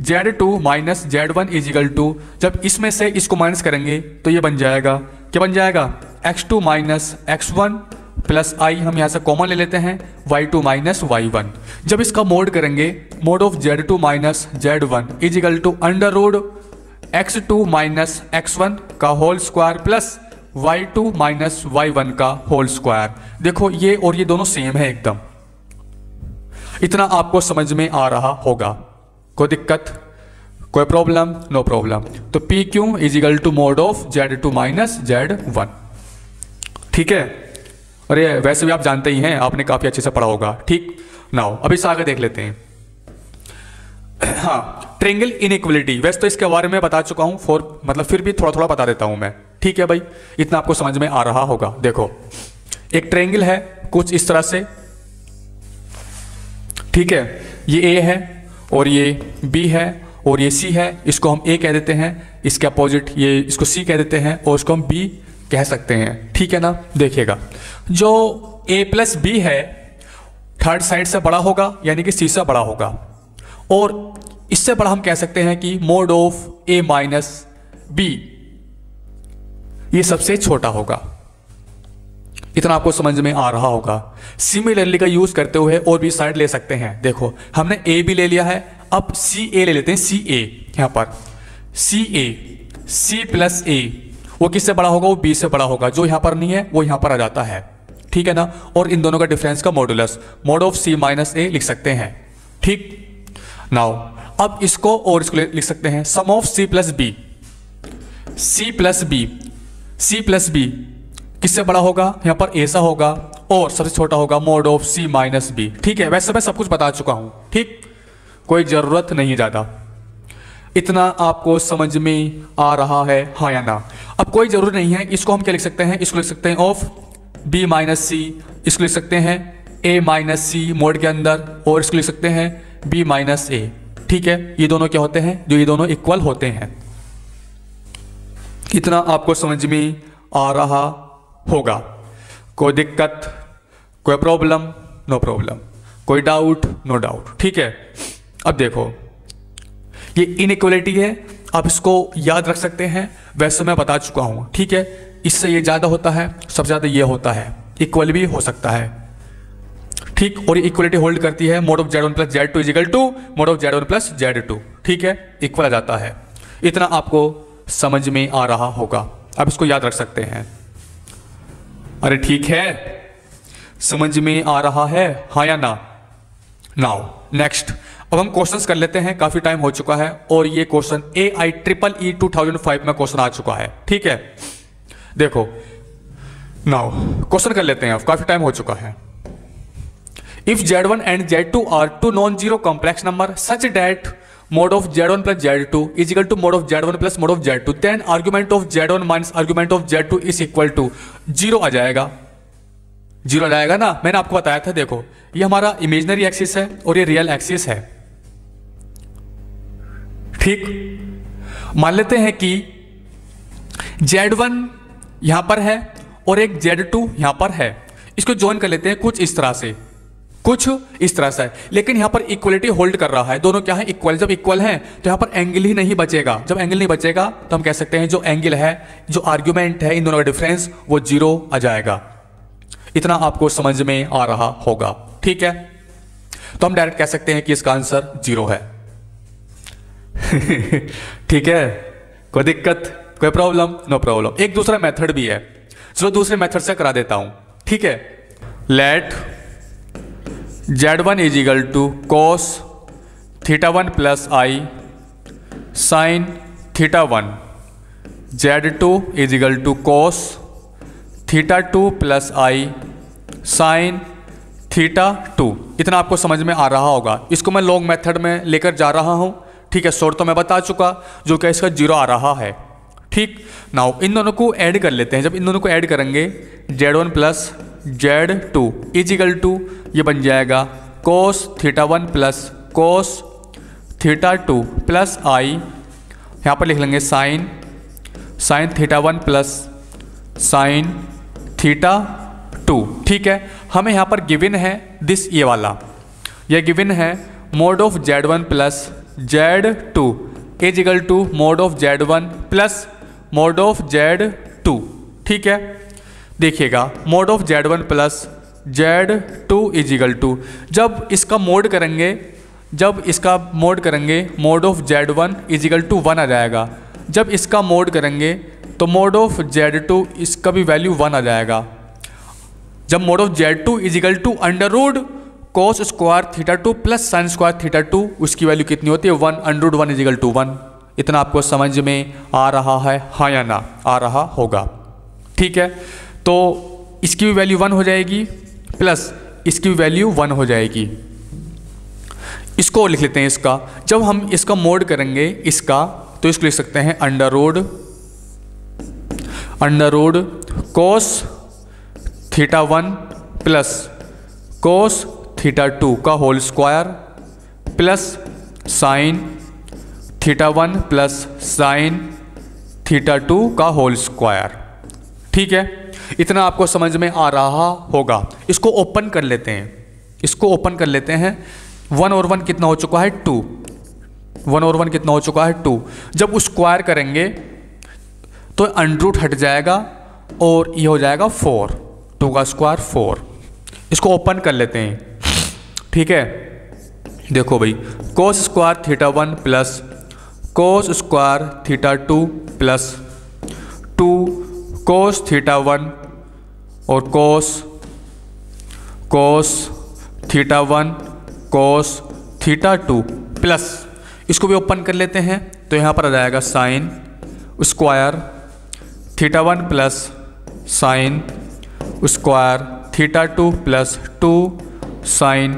Z2 minus Z1 is equal to, जब इसमें से इसको माइनस करेंगे तो ये बन जाएगा, क्या बन जाएगा? x2 माइनस x1 प्लस आई, हम यहाँ से कॉमन ले लेते हैं, y2 माइनस y1। जब इसका मोड करेंगे, mod of Z2 minus Z1 is equal to under root x2 minus x1 का whole square plus y2 minus y1 का होल स्क्वायर। देखो ये और ये दोनों सेम है एकदम। इतना आपको समझ में आ रहा होगा, कोई दिक्कत, कोई प्रॉब्लम? No problem. तो P Q is equal to mod of Z2 minus Z1। ठीक है, अरे वैसे भी आप जानते ही हैं, आपने काफ़ी अच्छे से पढ़ा होगा। ठीक, नाउ अभी इसे आगे देख लेते हैं। हाँ, ट्रेंगल इनइक्वलिटी, वैसे तो इसके बारे में बता चुका हूँ, मतलब फिर भी थोड़ा थोड़ा बता देता हूँ मैं। ठीक है भाई, इतना आपको समझ में आ रहा होगा। देखो एक ट्रेंगल है कुछ इस तरह से, ठीक है, ये ए है और ये बी है और ये सी है, इसको हम ए कह देते हैं, इसके अपोजिट ये इसको सी कह देते हैं और इसको हम बी कह सकते हैं। ठीक है ना, देखिएगा जो ए प्लस बी है थर्ड साइड से बड़ा होगा, यानी कि सी से बड़ा होगा, और इससे बड़ा हम कह सकते हैं कि mod of A minus B ये सबसे छोटा होगा। इतना आपको समझ में आ रहा होगा। सिमिलरली का यूज करते हुए और भी साइड ले सकते हैं। देखो हमने ए भी ले लिया है, अब सी ए ले लेते हैं। सी ए, यहां पर सी ए, सी प्लस ए, वो किससे बड़ा होगा? वो बी से बड़ा होगा। जो यहां पर नहीं है वो यहां पर आ जाता है। ठीक है ना, और इन दोनों का डिफरेंस का modulus mod of C minus A लिख सकते हैं। ठीक, नाउ अब इसको और इसको लिख सकते हैं sum of C plus B. C plus B, C plus B किससे बड़ा होगा? यहां पर ए सा होगा और सबसे छोटा होगा mod of C minus B. ठीक है, वैसे मैं सब कुछ बता चुका हूं। ठीक, कोई जरूरत नहीं ज्यादा। इतना आपको समझ में आ रहा है, हाँ या ना? अब कोई जरूरत नहीं है, इसको हम क्या लिख सकते हैं? इसको लिख सकते हैं ऑफ बी माइनस सी, इसको लिख सकते हैं ए माइनस सी मोड के अंदर, और इसको लिख सकते हैं बी माइनस ए। ठीक है, ये दोनों क्या होते हैं? जो ये दोनों इक्वल होते हैं। इतना आपको समझ में आ रहा होगा, कोई दिक्कत, कोई प्रॉब्लम? No problem. कोई डाउट? No doubt. ठीक है, अब देखो ये इनइक्वलिटी है, आप इसको याद रख सकते हैं, वैसे मैं बता चुका हूं। ठीक है, इससे ये ज्यादा होता है, सबसे ज्यादा ये होता है, इक्वल भी हो सकता है। ठीक, और ये इक्वलिटी होल्ड करती है mod of Z1 plus Z2 is equal to mod of Z1 plus Z2। ठीक है, इक्वल आ जाता है। इतना आपको समझ में आ रहा होगा, आप इसको याद रख सकते हैं। अरे ठीक है, समझ में आ रहा है, हाँ या ना? नाउ नेक्स्ट, अब हम क्वेश्चंस कर लेते हैं, काफी टाइम हो चुका है और ये क्वेश्चन AIEEE 2005 में क्वेश्चन आ चुका है। ठीक है, देखो नाउ क्वेश्चन कर लेते हैं, अब काफी टाइम हो चुका है। If Z1 and Z2 are two non-zero complex number such that mod of Z1 plus Z2 is equal to mod of Z1 plus mod of Z2, then argument of Z1 minus argument of Z2 is equal to 0 आ जाएगा। 0 आ जाएगा ना, मैंने आपको बताया था। देखो ये हमारा इमेजिनरी एक्सिस है और ये रियल एक्सिस है। ठीक, मान लेते हैं कि Z1 यहां पर है और एक Z2 यहां पर है, इसको ज्वाइन कर लेते हैं कुछ इस तरह से, कुछ इस तरह से, लेकिन यहां पर इक्वलिटी होल्ड कर रहा है, दोनों क्या है? इक्वल। जब इक्वल है तो यहां पर एंगल ही नहीं बचेगा। जब एंगल नहीं बचेगा तो हम कह सकते हैं जो एंगल है, जो आर्ग्यूमेंट है, इन दोनों का डिफरेंस वो 0 आ जाएगा। इतना आपको समझ में आ रहा होगा। ठीक है, तो हम डायरेक्ट कह सकते हैं कि इसका आंसर 0 है। ठीक है, कोई दिक्कत, कोई प्रॉब्लम? No problem. एक दूसरा मेथड भी है, चलो दूसरे मेथड से करा देता हूं। ठीक है, let Z1 is equal to cos θ1 plus I sine θ1, Z2 is equal to cos θ2 plus I sine θ2। इतना आपको समझ में आ रहा होगा। इसको मैं लॉन्ग मेथड में लेकर जा रहा हूं। ठीक है, शॉर्ट तो मैं बता चुका, जो कि इसका 0 आ रहा है। ठीक, नाउ इन दोनों को ऐड कर लेते हैं। जब इन दोनों को ऐड करेंगे Z1 plus Z2 is equal to ये बन जाएगा cos θ1 प्लस cos θ2 प्लस आई, यहाँ पर लिख लेंगे साइन θ1 प्लस साइन θ2। ठीक है, हमें यहाँ पर गिवन है दिस, ये वाला ये गिवन है mod of Z1 plus Z2 is equal to mod of Z1 plus mod of Z2। ठीक है, देखिएगा mod of Z1 plus Z2 is equal to, जब इसका मोड करेंगे mod of Z1 is equal to 1 आ जाएगा। जब इसका मोड करेंगे तो मोड ऑफ Z2 इसका भी वैल्यू 1 आ जाएगा। जब mod of Z2 is equal to under root cos square theta 2 plus sine square theta 2, उसकी वैल्यू कितनी होती है 1, under root 1 is equal to 1। इतना आपको समझ में आ रहा है, हाँ या ना? आ रहा होगा, ठीक है। तो इसकी भी वैल्यू 1 हो जाएगी प्लस इसकी भी वैल्यू 1 हो जाएगी। इसको लिख लेते हैं इसका, जब हम इसका मोड करेंगे इसका, तो इसको लिख सकते हैं under root cos theta 1 plus cos theta 2 का whole square plus sine theta 1 plus sine theta 2 का होल स्क्वायर, ठीक है। इतना आपको समझ में आ रहा होगा। इसको ओपन कर लेते हैं, 1 और 1 कितना हो चुका है 2, 1 और 1 कितना हो चुका है 2। जब स्क्वायर करेंगे तो अंडर रूट हट जाएगा और ये हो जाएगा 4, 2 का स्क्वायर 4। इसको ओपन कर लेते हैं, ठीक है। देखो भाई, कोस square theta 1 plus cos square theta 2 plus 2 कोस थीटा 1 और कोस थीटा 1 कोस थीटा 2 प्लस, इसको भी ओपन कर लेते हैं तो यहाँ पर आ जाएगा sine square theta 1 plus sine square theta 2 plus 2 sine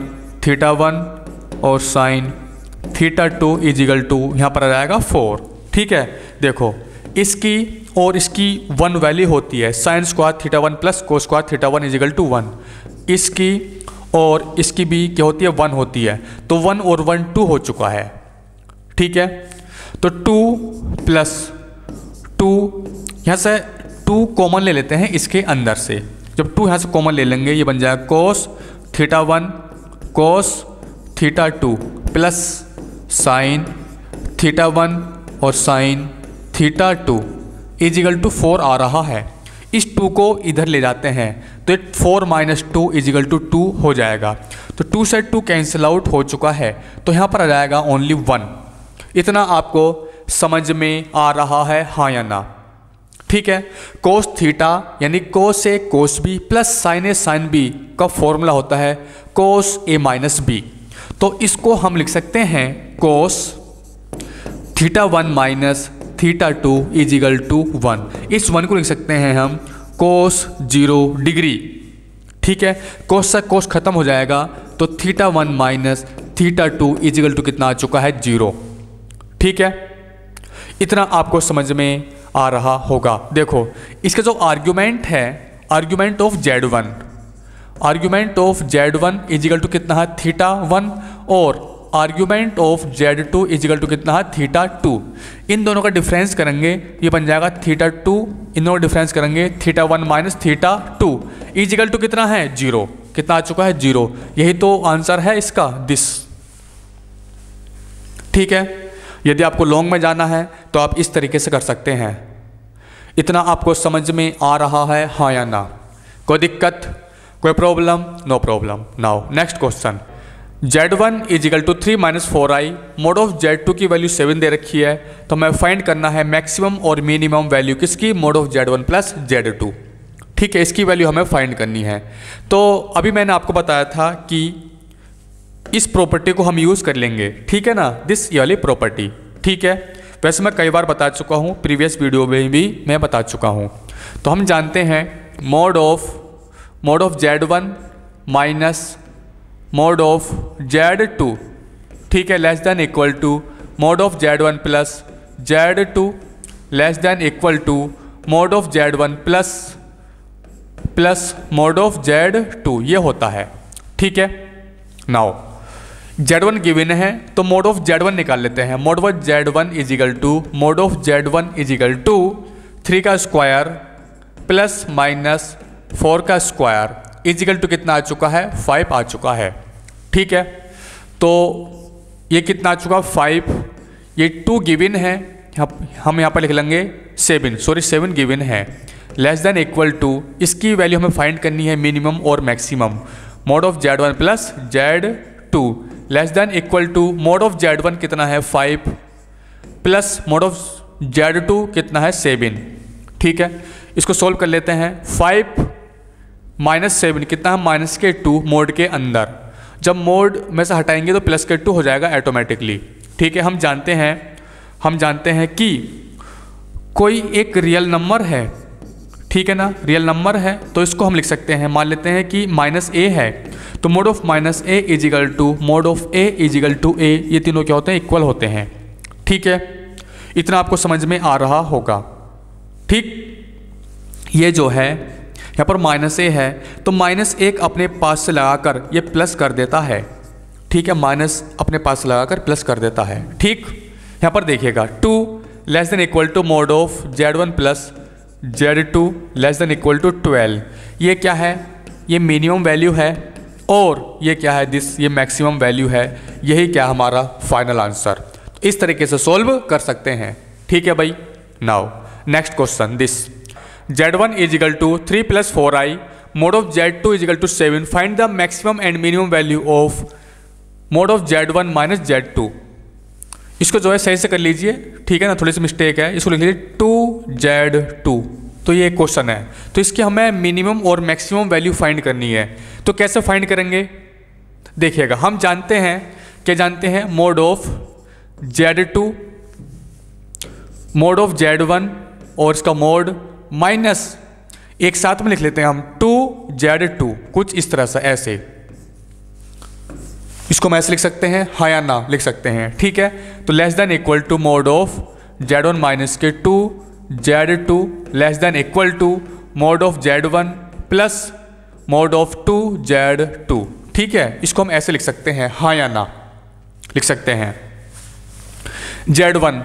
theta 1 और sine theta 2 is equal to यहाँ पर आ जाएगा 4, ठीक है। देखो इसकी और इसकी 1 वैल्यू होती है, sine square theta 1 plus cos square theta 1 is equal to 1। इसकी और इसकी भी क्या होती है 1 होती है, तो 1 और 1 2 हो चुका है, ठीक है। तो 2 प्लस 2, यहाँ से 2 कॉमन ले लेते हैं इसके अंदर से। जब 2 यहाँ से कॉमन ले लेंगे ये बन जाएगा cos theta 1 cos theta 2 plus sine theta 1 और sine theta 2 is equal to 4 आ रहा है। इस 2 को इधर ले जाते हैं तो 4 माइनस 2 इज इक्वल टू 2 हो जाएगा। तो 2 से 2 कैंसिल आउट हो चुका है, तो यहाँ पर आ जाएगा ओनली 1। इतना आपको समझ में आ रहा है, हाँ या ना? ठीक है। कोस थीटा यानी कोस ए कोस बी प्लस साइन ए साइन बी का फॉर्मूला होता है कोस ए माइनस बी। तो इसको हम लिख सकते हैं cos theta 1 minus theta 2 is equal to 1। इस 1 को लिख सकते हैं हम कोस 0 डिग्री। ठीक है, कोस से कोस खत्म हो जाएगा तो theta 1 minus theta 2 is equal to कितना आ चुका है 0। ठीक है, इतना आपको समझ में आ रहा होगा। देखो इसका जो आर्ग्यूमेंट है, argument of Z1, argument of Z1 is equal to कितना है थीटा 1 और argument of Z2 is equal to कितना है थीटा 2। इन दोनों का डिफरेंस करेंगे ये बन जाएगा थीटा 2, इन दोनों का डिफरेंस करेंगे theta 1 minus theta 2 is equal to कितना है 0। कितना आ चुका है 0। यही तो आंसर है इसका, दिस। ठीक है, यदि आपको लॉन्ग में जाना है तो आप इस तरीके से कर सकते हैं। इतना आपको समझ में आ रहा है, हाँ या ना? कोई दिक्कत, कोई problem? No problem. Now next question, Z1 is equal to 3 minus 4i, mod of Z2 की वैल्यू 7 दे रखी है, तो हमें फाइंड करना है मैक्सिमम और मिनिमम वैल्यू किसकी, mode of Z1 plus Z2। ठीक है, इसकी वैल्यू हमें फाइंड करनी है। तो अभी मैंने आपको बताया था कि इस प्रॉपर्टी को हम यूज़ कर लेंगे, ठीक है ना, दिस वाली प्रॉपर्टी। ठीक है, वैसे मैं कई बार बता चुका हूँ, प्रीवियस वीडियो में भी मैं बता चुका हूँ। तो हम जानते हैं mod of Z1 minus mod of Z2, ठीक है, less than equal to mod of Z1 plus Z2 less than equal to mod of Z1 plus mod of Z2, ये होता है। ठीक है, नाउ Z1 गिवन है तो मोड ऑफ Z1 निकाल लेते हैं। Mod of Z1 is equal to mod of Z1 is equal to 3 का स्क्वायर प्लस माइनस 4 का स्क्वायर इज इक्वल टू कितना आ चुका है 5 आ चुका है। ठीक है, तो ये कितना आ चुका 5, ये 2 गिवन है, हम यहाँ पर लिख लेंगे 7 गिवन है, लेस देन इक्वल टू, इसकी वैल्यू हमें फाइंड करनी है मिनिमम और maximum. Mod of Z1 plus Z2 less than equal to mod of Z1 कितना है 5 प्लस मोड ऑफ Z2 कितना है 7। ठीक है, इसको सोल्व कर लेते हैं। 5 माइनस 7 कितना है, माइनस के 2 मोड के अंदर। जब मोड में से हटाएंगे तो प्लस के 2 हो जाएगा ऑटोमेटिकली। ठीक है, हम जानते हैं कि कोई एक रियल नंबर है, ठीक है ना, रियल नंबर है तो इसको हम लिख सकते हैं, मान लेते हैं कि माइनस ए है तो mod of minus A is equal to mod of A is equal to A, ये तीनों क्या होते हैं, इक्वल होते हैं। ठीक है, इतना आपको समझ में आ रहा होगा। ठीक, ये जो है यहाँ पर माइनस ए है तो माइनस एक अपने पास से लगाकर ये प्लस कर देता है। ठीक है, माइनस अपने पास से लगाकर प्लस कर देता है। ठीक, यहाँ पर देखिएगा 2 less than equal to mod of Z1 plus Z2 less than equal to 12। ये क्या है, ये मिनिमम वैल्यू है और ये क्या है, ये मैक्सिमम वैल्यू है। यही क्या हमारा फाइनल आंसर। इस तरीके से सोल्व कर सकते हैं। ठीक है भाई, now next question this Z1 is equal to 3 + 4i mod of Z2 is equal to 7 find the maximum and minimum value of mod of Z1 minus Z2। इसको जो है सही से कर लीजिए, ठीक है ना, थोड़ी सी मिस्टेक है, इसको लिख लीजिए 2Z2। तो ये क्वेश्चन है, तो इसकी हमें मिनिमम और मैक्सिमम वैल्यू फाइंड करनी है। तो कैसे फाइंड करेंगे, देखिएगा, हम जानते हैं, क्या जानते हैं, mod of Z2 mode of Z1 और इसका मोड माइनस एक साथ में लिख लेते हैं हम 2Z2, कुछ इस तरह से, ऐसे इसको हम ऐसे लिख सकते हैं, हाँ या ना लिख सकते हैं। ठीक है, तो less than equal to mod of Z1 minus के 2Z2 less than equal to mod of Z1 plus mod of 2Z2। ठीक है, इसको हम ऐसे लिख सकते हैं, हाँ या ना लिख सकते हैं। Z1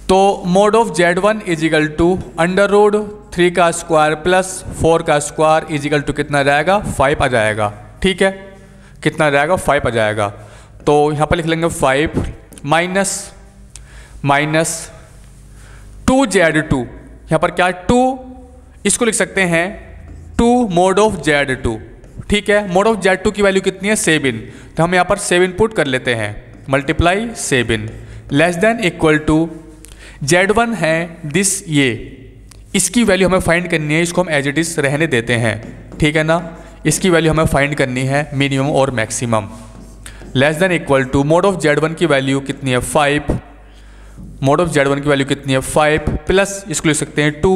तो mod of Z1 is equal to under root 3 का स्क्वायर प्लस 4 का स्क्वायर इज इक्वल टू कितना रहेगा, 5 आ जाएगा। ठीक है, कितना रहेगा, 5 आ जाएगा। तो यहाँ पर लिख लेंगे 5 माइनस 2Z2, यहाँ पर क्या 2, इसको लिख सकते हैं 2 मोड ऑफ Z2। ठीक है, मोड ऑफ Z2 की वैल्यू कितनी है, 7, तो हम यहाँ पर 7 पुट कर लेते हैं, multiply 7 less than equal to Z1 है दिस, ये इसकी वैल्यू हमें फाइंड करनी है, इसको हम एज इट इज रहने देते हैं। ठीक है ना, इसकी वैल्यू हमें फाइंड करनी है मिनिमम और maximum. Less than equal to mod of Z1 की वैल्यू कितनी है, 5, मोड ऑफ Z1 की वैल्यू कितनी है, 5 प्लस इसको लिख सकते हैं 2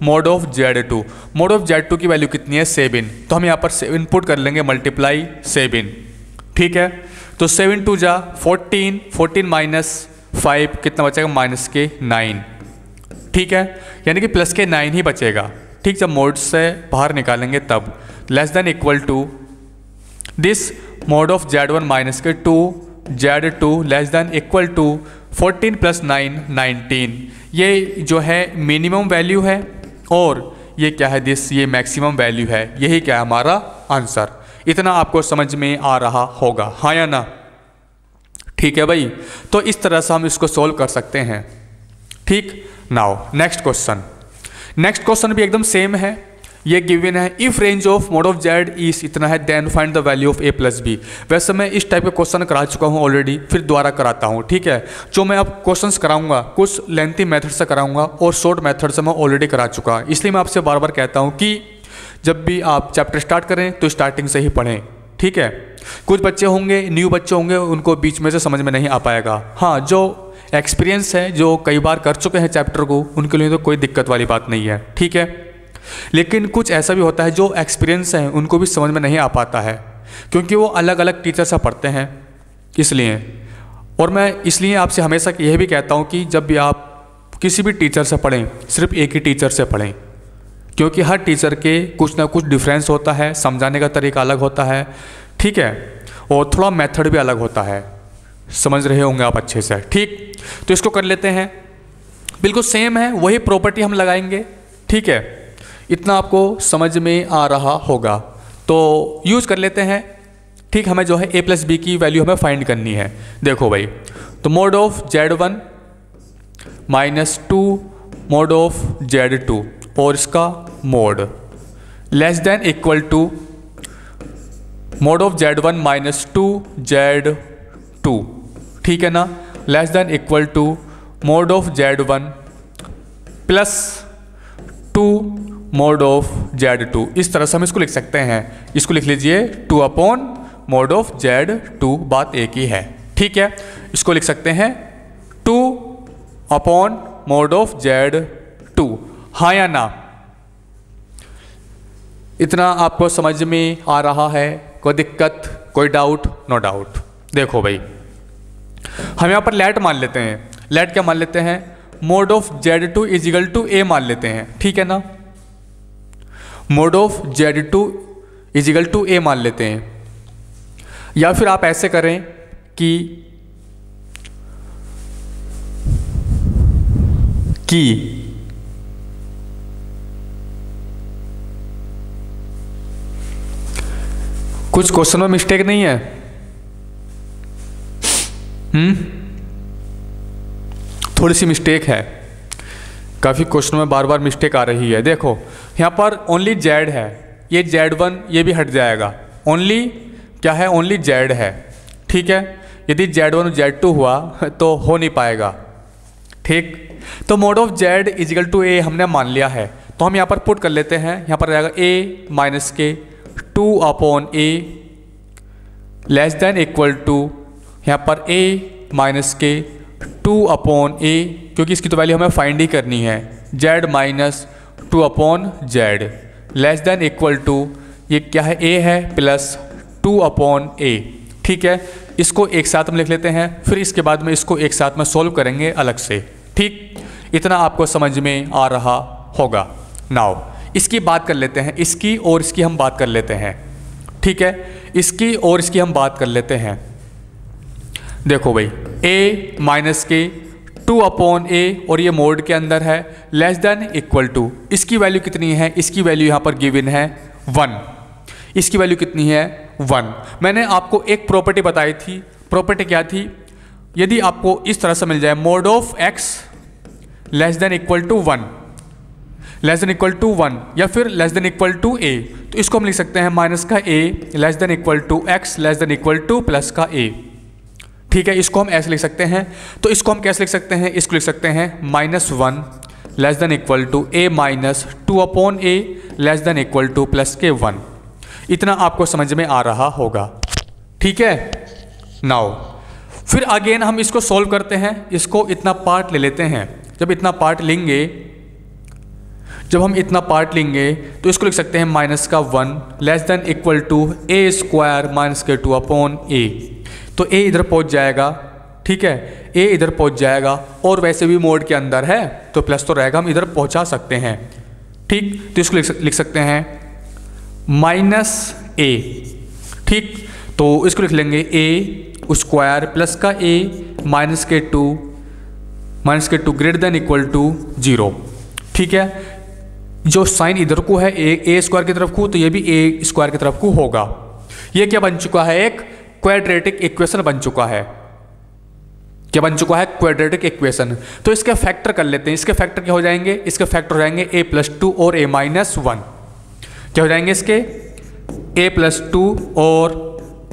mod of Z2, mode of Z2 की वैल्यू कितनी है, 7, तो हम यहाँ पर 7 पुट कर लेंगे, मल्टीप्लाई 7। ठीक है, तो 7 2 जा 14, 14 माइनस 5 कितना बचेगा, माइनस के 9। ठीक है, यानी कि प्लस के 9 ही बचेगा। ठीक, जब मोड से बाहर निकालेंगे तब less than equal to this mod of Z1 minus के 2Z2 less than equal to 14 + 9 19। ये जो है मिनिमम वैल्यू है और ये क्या है, दिस ये मैक्सिमम वैल्यू है। यही क्या है हमारा आंसर। इतना आपको समझ में आ रहा होगा, हाँ या ना। ठीक है भाई, तो इस तरह से हम इसको सोल्व कर सकते हैं। ठीक, नाउ नेक्स्ट क्वेश्चन भी एकदम सेम है। ये गिवन है, if range of mod of Z is इतना है then find the value of A + B। वैसे मैं इस टाइप के क्वेश्चन करा चुका हूँ ऑलरेडी, फिर दोबारा कराता हूँ। ठीक है, जो मैं अब क्वेश्चंस कराऊंगा कुछ लेंथी मेथड से कराऊंगा और शॉर्ट मेथड से मैं ऑलरेडी करा चुका, इसलिए मैं आपसे बार बार कहता हूँ कि जब भी आप चैप्टर स्टार्ट करें तो स्टार्टिंग से ही पढ़ें। ठीक है, कुछ बच्चे होंगे, न्यू बच्चे होंगे, उनको बीच में से समझ में नहीं आ पाएगा। हाँ, जो एक्सपीरियंस है, जो कई बार कर चुके हैं चैप्टर को, उनके लिए तो कोई दिक्कत वाली बात नहीं है। ठीक है, लेकिन कुछ ऐसा भी होता है जो एक्सपीरियंस है उनको भी समझ में नहीं आ पाता है, क्योंकि वो अलग अलग टीचर से पढ़ते हैं इसलिए। और मैं इसलिए आपसे हमेशा यह भी कहता हूँ कि जब भी आप किसी भी टीचर से पढ़ें, सिर्फ एक ही टीचर से पढ़ें, क्योंकि हर टीचर के कुछ ना कुछ डिफरेंस होता है, समझाने का तरीका अलग होता है। ठीक है, और थोड़ा मेथड भी अलग होता है, समझ रहे होंगे आप अच्छे से। ठीक, तो इसको कर लेते हैं, बिल्कुल सेम है, वही प्रॉपर्टी हम लगाएंगे। ठीक है, इतना आपको समझ में आ रहा होगा, तो यूज़ कर लेते हैं। ठीक, हमें जो है A + B की वैल्यू हमें फाइंड करनी है। देखो भाई, तो mod of Z1 minus 2 mod of Z2 और इसका mod less than equal to mod of Z1 minus 2Z2। ठीक है ना, less than equal to mod of Z1 plus 2 mod of Z2। इस तरह से हम इसको लिख सकते हैं। इसको लिख लीजिए 2 अपॉन mod ऑफ Z2, बात एक ही है। ठीक है, इसको लिख सकते हैं 2 अपॉन mod ऑफ Z2। हाँ या ना? इतना आपको समझ में आ रहा है? कोई दिक्कत, कोई डाउट? No doubt. देखो भाई, हम यहाँ पर लेट मान लेते हैं। लेट क्या मान लेते हैं? mod of Z2 is equal to A मान लेते हैं। ठीक है ना? mod of Z2 is equal to A मान लेते हैं। या फिर आप ऐसे करें कि कुछ क्वेश्चन में मिस्टेक नहीं है? थोड़ी सी मिस्टेक है, काफ़ी क्वेश्चन में बार बार मिस्टेक आ रही है। देखो यहाँ पर ओनली जेड है, ये Z1 ये भी हट जाएगा। ओनली क्या है? ओनली जेड है। ठीक है, यदि Z1 और Z2 हुआ तो हो नहीं पाएगा। ठीक, तो mod of Z is equal to A हमने मान लिया है, तो हम यहाँ पर पुट कर लेते हैं। यहाँ पर रहेगा a माइनस के 2 upon a less than equal to, यहाँ पर a माइनस के 2 अपॉन ए, क्योंकि इसकी तो वैल्यू हमें फाइंड ही करनी है। z minus 2 upon z less than equal to, ये क्या है? a है प्लस 2 अपॉन ए। ठीक है, इसको एक साथ में लिख लेते हैं, फिर इसके बाद में इसको एक साथ में सॉल्व करेंगे अलग से। ठीक, इतना आपको समझ में आ रहा होगा। नाउ इसकी बात कर लेते हैं, इसकी और इसकी हम बात कर लेते हैं। ठीक है, इसकी और इसकी हम बात कर लेते हैं। देखो भाई, a माइनस के 2 अपॉन ए और ये मोड के अंदर है, लेस देन इक्वल टू, इसकी वैल्यू कितनी है? इसकी वैल्यू यहाँ पर गिवन है 1। इसकी वैल्यू कितनी है? 1। मैंने आपको एक प्रॉपर्टी बताई थी। प्रॉपर्टी क्या थी? यदि आपको इस तरह से मिल जाए mod of x less than equal to 1, less than equal to 1 या फिर less than equal to a, तो इसको हम लिख सकते हैं माइनस का a less than equal to x less than equal to plus का a। ठीक है, इसको हम ऐसे लिख सकते हैं। तो इसको हम कैसे लिख सकते हैं? इसको लिख सकते हैं -1 less than equal to a minus 2 upon a less than equal to plus के 1। इतना आपको समझ में आ रहा होगा। ठीक है, नाउ फिर अगेन हम इसको सॉल्व करते हैं। इसको इतना पार्ट ले लेते हैं। जब इतना पार्ट लेंगे, जब हम इतना पार्ट लेंगे तो इसको लिख सकते हैं माइनस का 1 less than equal to a square minus के 2 अपॉन a। तो a इधर पहुंच जाएगा। ठीक है, a इधर पहुंच जाएगा और वैसे भी मोड के अंदर है तो प्लस तो रहेगा, हम इधर पहुंचा सकते हैं। ठीक, तो इसको लिख सकते हैं माइनस a। ठीक, तो इसको लिख लेंगे a स्क्वायर प्लस का a माइनस के 2 ग्रेटर देन इक्वल टू 0। ठीक है, जो साइन इधर को है a स्क्वायर की तरफ को, तो ये भी a स्क्वायर की तरफ को होगा। ये क्या बन चुका है? एक क्वाड्रेटिक इक्वेशन बन चुका है। क्या बन चुका है? Quadratic equation. तो इसके फैक्टर कर लेते हैं। इसके फैक्टर क्या हो जाएंगे? इसके फैक्टर हो जाएंगे a प्लस 2 और a माइनस 1। क्या हो जाएंगे इसके? a प्लस 2 और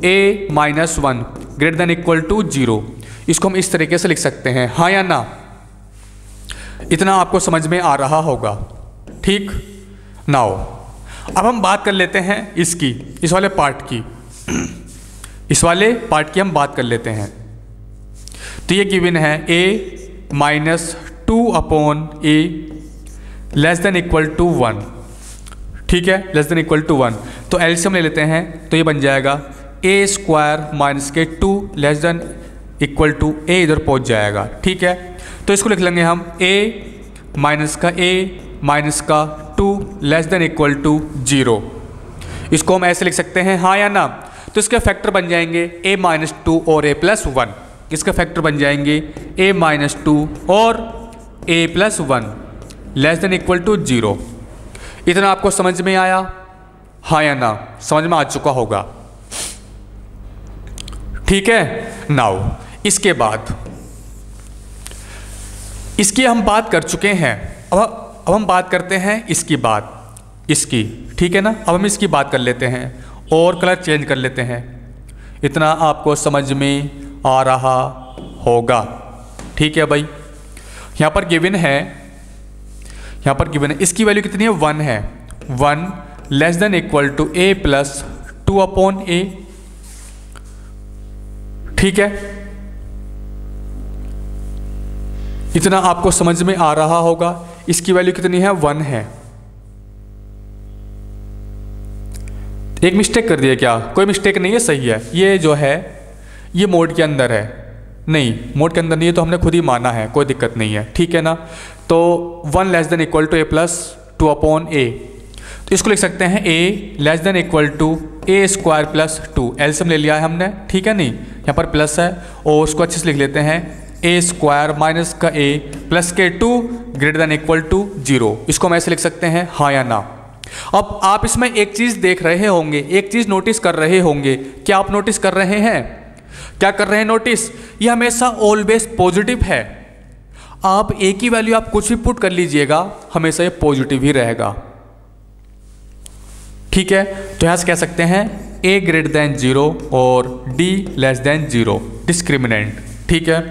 a minus 1 greater than equal to 0। इसको हम इस तरीके से लिख सकते हैं। हाँ या ना? इतना आपको समझ में आ रहा होगा। ठीक, नाउ अब हम बात कर लेते हैं इसकी, इस वाले पार्ट की। इस वाले पार्ट की हम बात कर लेते हैं। तो ये गिवन है a minus 2 upon a less than equal to 1। ठीक है, लेस देन इक्वल टू 1। तो एलसीएम ले लेते हैं, तो ये बन जाएगा a स्क्वायर माइनस के 2 less than equal to a इधर पहुंच जाएगा। ठीक है, तो इसको लिख लेंगे हम a माइनस का a माइनस का 2 लेस देन इक्वल टू 0। इसको हम ऐसे लिख सकते हैं। हाँ या ना? तो इसके फैक्टर बन जाएंगे a माइनस 2 और a प्लस 1। इसके फैक्टर बन जाएंगे a माइनस 2 और a plus 1 less than equal to 0। इतना आपको समझ में आया? हाँ या ना? समझ में आ चुका होगा। ठीक है, नाउ इसके बाद इसकी हम बात कर चुके हैं। अब हम बात करते हैं इसकी इसकी। ठीक है ना? अब हम इसकी बात कर लेते हैं और कलर चेंज कर लेते हैं। इतना आपको समझ में आ रहा होगा। ठीक है भाई, यहाँ पर गिवन है, यहाँ पर गिवन है, इसकी वैल्यू कितनी है 1 है, 1 less than equal to a plus 2/a। ठीक है, इतना आपको समझ में आ रहा होगा। इसकी वैल्यू कितनी है 1 है। एक मिस्टेक कर दिया क्या? कोई मिस्टेक नहीं है, सही है। ये जो है ये मोड के अंदर है, नहीं मोड के अंदर नहीं है तो हमने खुद ही माना है, कोई दिक्कत नहीं है, ठीक है ना। तो 1 less than equal to a plus 2/a, तो इसको लिख सकते हैं a less than equal to a square plus 2, LCM ले लिया है हमने, ठीक है। नहीं यहाँ पर प्लस है और उसको अच्छे से लिख लेते हैं a स्क्वायर माइनस का a प्लस के 2 ग्रेटर देन इक्वल टू 0। इसको हम ऐसे लिख सकते हैं, हाँ या ना। अब आप इसमें एक चीज़ देख रहे होंगे, एक चीज़ नोटिस कर रहे होंगे। क्या आप नोटिस कर रहे हैं? क्या कर रहे हैं नोटिस? ये हमेशा ऑलवेज पॉजिटिव है। आप a की वैल्यू आप कुछ भी पुट कर लीजिएगा, हमेशा ये पॉजिटिव ही रहेगा, ठीक है। तो यहां से कह सकते हैं a ग्रेटर देन 0 और d लेस देन 0 डिस्क्रिमिनेंट, ठीक है।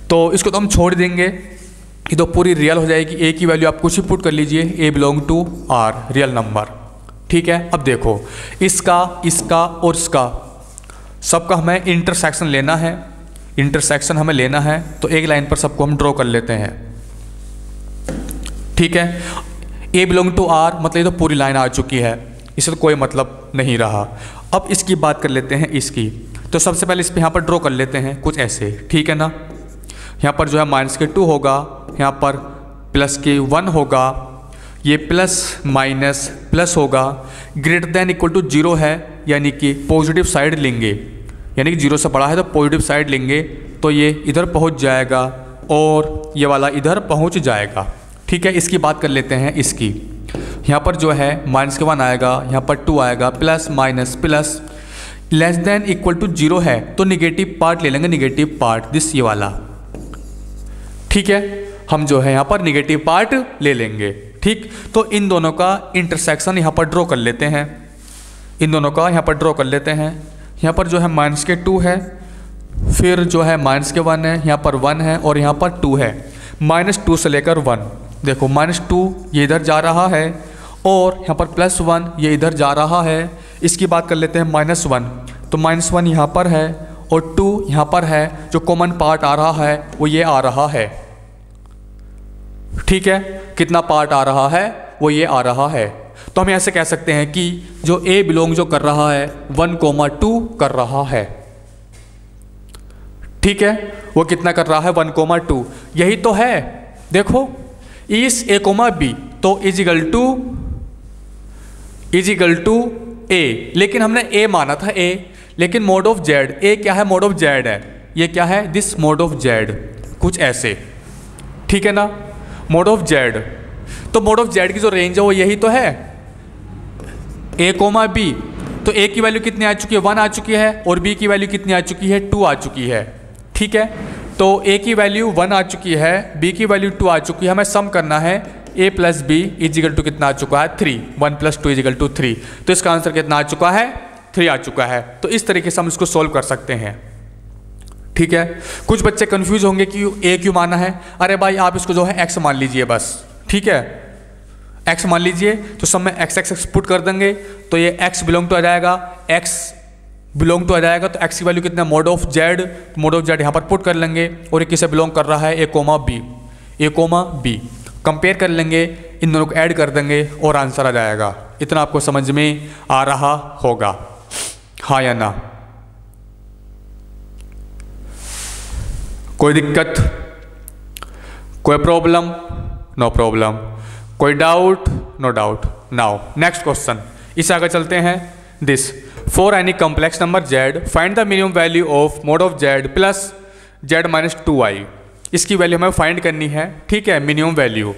तो इसको तो हम छोड़ देंगे, ये तो पूरी रियल हो जाएगी। a की वैल्यू आप कुछ भी पुट कर लीजिए, a belong to r real number, ठीक है। अब देखो इसका, इसका और इसका सबका हमें इंटरसेक्शन लेना है, इंटरसेक्शन हमें लेना है। तो एक लाइन पर सबको हम ड्रॉ कर लेते हैं, ठीक है। a बिलोंग टू r मतलब ये तो पूरी लाइन आ चुकी है, इससे तो कोई मतलब नहीं रहा। अब इसकी बात कर लेते हैं इसकी। तो सबसे पहले इस पर यहाँ पर ड्रॉ कर लेते हैं कुछ ऐसे, ठीक है ना। यहाँ पर जो है माइनस के 2 होगा, यहाँ पर प्लस के 1 होगा, ये प्लस माइनस प्लस होगा, ग्रेटर देन इक्वल टू 0 है, यानी कि पॉजिटिव साइड लेंगे, यानी कि 0 से बड़ा है तो पॉजिटिव साइड लेंगे, तो ये इधर पहुँच जाएगा और ये वाला इधर पहुँच जाएगा, ठीक है। इसकी बात कर लेते हैं इसकी। यहाँ पर जो है माइनस के 1 आएगा, यहाँ पर 2 आएगा, plus minus plus, less than equal to 0 है तो निगेटिव पार्ट ले लेंगे, निगेटिव पार्ट दिस ये वाला, ठीक है। हम जो है यहाँ पर निगेटिव पार्ट ले लेंगे, ठीक। तो इन दोनों का इंटरसेक्शन यहाँ पर ड्रॉ कर लेते हैं, इन दोनों का यहाँ पर ड्रॉ कर लेते हैं। यहाँ पर जो है माइनस के 2 है, फिर जो है माइनस के 1 है, यहाँ पर 1 है और यहाँ पर 2 है। -2 से लेकर 1, देखो -2 ये इधर जा रहा है और यहाँ पर +1 ये इधर जा रहा है। इसकी बात कर लेते हैं -1, तो -1 यहाँ पर है और 2 यहाँ पर है, जो कॉमन पार्ट आ रहा है वो ये आ रहा है, ठीक है। कितना पार्ट आ रहा है? वो ये आ रहा है। तो हम ऐसे कह सकते हैं कि जो a बिलोंग जो कर रहा है 1,2 कर रहा है, ठीक है। वो कितना कर रहा है? 1,2। यही तो है, देखो इस a, b तो इजिकल टू a, लेकिन हमने a माना था a, लेकिन मोड ऑफ z, a क्या है? मोड ऑफ z है। ये क्या है? दिस मोड ऑफ z, कुछ ऐसे, ठीक है ना। मोड ऑफ z, तो मोड ऑफ z की जो रेंज है वो यही तो है, a, b। तो a की वैल्यू कितनी आ चुकी है? 1 आ चुकी है और b की वैल्यू कितनी आ चुकी है? 2 आ चुकी है, ठीक है। तो a की वैल्यू 1 आ चुकी है, b की वैल्यू 2 आ चुकी है। हमें सम करना है a plus b is equal to कितना आ चुका है? 3। 1 + 2 इजिकल टू 3। तो इसका आंसर कितना आ चुका है? 3 आ चुका है। तो इस तरीके से हम इसको सोल्व कर सकते हैं, ठीक है। कुछ बच्चे कंफ्यूज होंगे कि a क्यों माना है। अरे भाई आप इसको जो है x मान लीजिए बस, ठीक है। x मान लीजिए तो सब में x पुट कर देंगे तो ये x बिलोंग टू आ जाएगा, x बिलोंग टू आ जाएगा। तो x की वैल्यू कितना? Mode of z, mode of z यहाँ पर पुट कर लेंगे और ये किसे बिलोंग कर रहा है? a, b कंपेयर कर लेंगे, इन दोनों को ऐड कर देंगे और आंसर आ जाएगा। इतना आपको समझ में आ रहा होगा, हाँ या ना? कोई दिक्कत, कोई प्रॉब्लम? No problem. कोई doubt? No doubt. Now next question, इससे आगे चलते हैं। This for any complex number z find the minimum value of mod of z plus z minus 2i। इसकी वैल्यू हमें फाइंड करनी है, ठीक है, मिनिमम वैल्यू।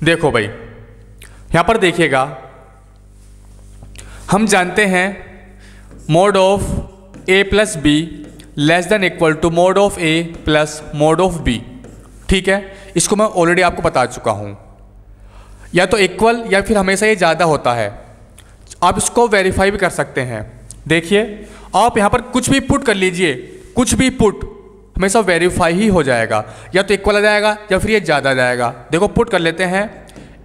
देखो भाई यहाँ पर देखिएगा, हम जानते हैं mod of a plus b less than equal to mod of a plus mod of b, ठीक है। इसको मैं ऑलरेडी आपको बता चुका हूँ, या तो इक्वल या फिर हमेशा ये ज़्यादा होता है। आप इसको वेरीफाई भी कर सकते हैं। देखिए आप यहाँ पर कुछ भी पुट कर लीजिए, कुछ भी पुट, हमेशा वेरीफाई ही हो जाएगा, या तो इक्वल आ जाएगा या फिर ये ज़्यादा आ जाएगा। देखो पुट कर लेते हैं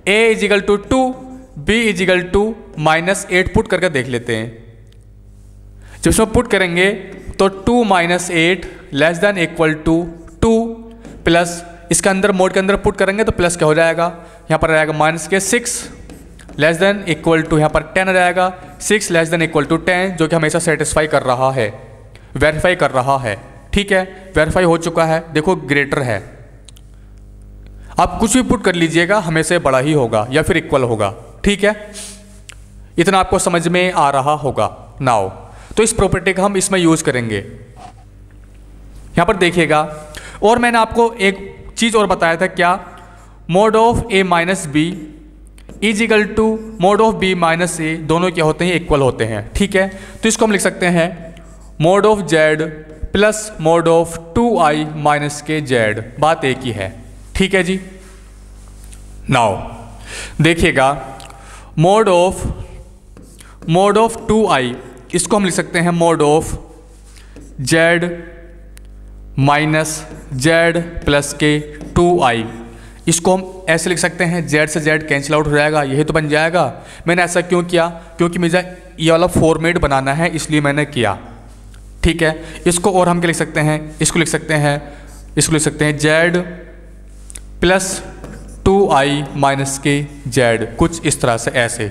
a is equal to 2, b is equal to -8 put करके देख लेते हैं। जब इसमें पुट करेंगे तो 2 - 8 less than equal to 2 plus इसके अंदर मोड के अंदर पुट करेंगे तो प्लस क्या हो जाएगा, यहाँ पर रहेगा -6 लेस देन इक्वल टू यहाँ पर 10 आ जाएगा, 6 लेस देन इक्वल टू 10 जो कि हमेशा सेटिस्फाई कर रहा है, वेरीफाई कर रहा है। ठीक है, वेरीफाई हो चुका है, देखो ग्रेटर है। आप कुछ भी पुट कर लीजिएगा हमेशा बड़ा ही होगा या फिर इक्वल होगा। ठीक है, इतना आपको समझ में आ रहा होगा। नाउ तो इस प्रॉपर्टी का हम इसमें यूज करेंगे। यहां पर देखिएगा, और मैंने आपको एक चीज और बताया था, क्या, mod of a minus B is equal to mod of b minus A, दोनों क्या होते हैं, इक्वल होते हैं। ठीक है, तो इसको हम लिख सकते हैं mod of z plus mod of 2i minus के z, बात एक ही है। ठीक है जी। नाउ देखिएगा, मोड ऑफ 2i, इसको हम लिख सकते हैं mod of z minus z plus के 2i। इसको हम ऐसे लिख सकते हैं, z से z कैंसिल आउट हो जाएगा, यही तो बन जाएगा। मैंने ऐसा क्यों किया, क्योंकि मुझे ये वाला फॉर्मेट बनाना है, इसलिए मैंने किया। ठीक है, इसको और हम क्या लिख सकते हैं, इसको लिख सकते हैं z प्लस 2i माइनस के z, कुछ इस तरह से ऐसे।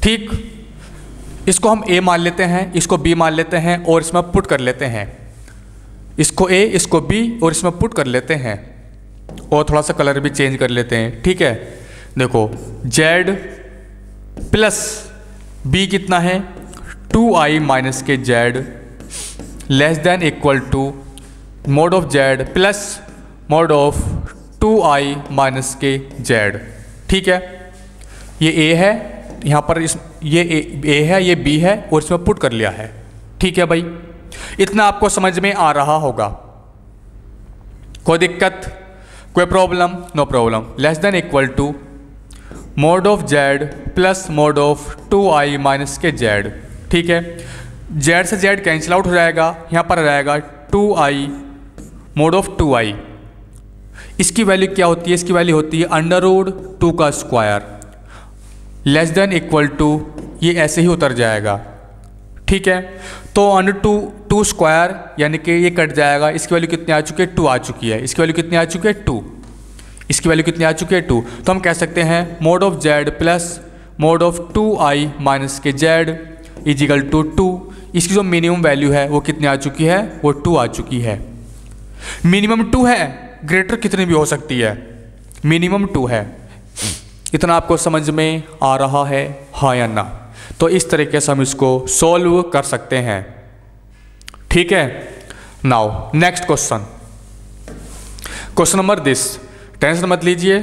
ठीक, इसको हम a मान लेते हैं, इसको b मान लेते हैं और इसमें पुट कर लेते हैं, इसको a इसको b और इसमें पुट कर लेते हैं, और थोड़ा सा कलर भी चेंज कर लेते हैं। ठीक है, देखो z प्लस b कितना है, 2i माइनस के z less than equal to mod of z plus mod of 2i minus के z। ठीक है, ये a है, यहाँ पर ये a है, ये b है और इसमें पुट कर लिया है। ठीक है भाई, इतना आपको समझ में आ रहा होगा। कोई दिक्कत, कोई problem? No problem. Less than equal to mod of z plus mod of 2i minus के z। ठीक है, z से z कैंसिल आउट हो जाएगा, यहाँ पर रहेगा 2i मोड ऑफ 2i। इसकी वैल्यू क्या होती है, इसकी वैल्यू होती है √2 का square less than equal to, ये ऐसे ही उतर जाएगा। ठीक है, तो √2 स्क्वायर यानी कि ये कट जाएगा, इसकी वैल्यू कितनी आ चुकी है, 2 आ चुकी है। इसकी वैल्यू कितनी आ चुकी है, 2। इसकी वैल्यू कितनी आ चुकी है, 2। तो हम कह सकते हैं mod of z plus mod of 2i minus के z इजिकल टू 2। इसकी जो मिनिमम वैल्यू है वो कितनी आ चुकी है, वो 2 आ चुकी है। मिनिमम 2 है, ग्रेटर कितनी भी हो सकती है, मिनिमम 2 है। इतना आपको समझ में आ रहा है, हाँ या ना? तो इस तरीके से हम इसको सॉल्व कर सकते हैं। ठीक है, now next question number this. Tension मत लीजिए,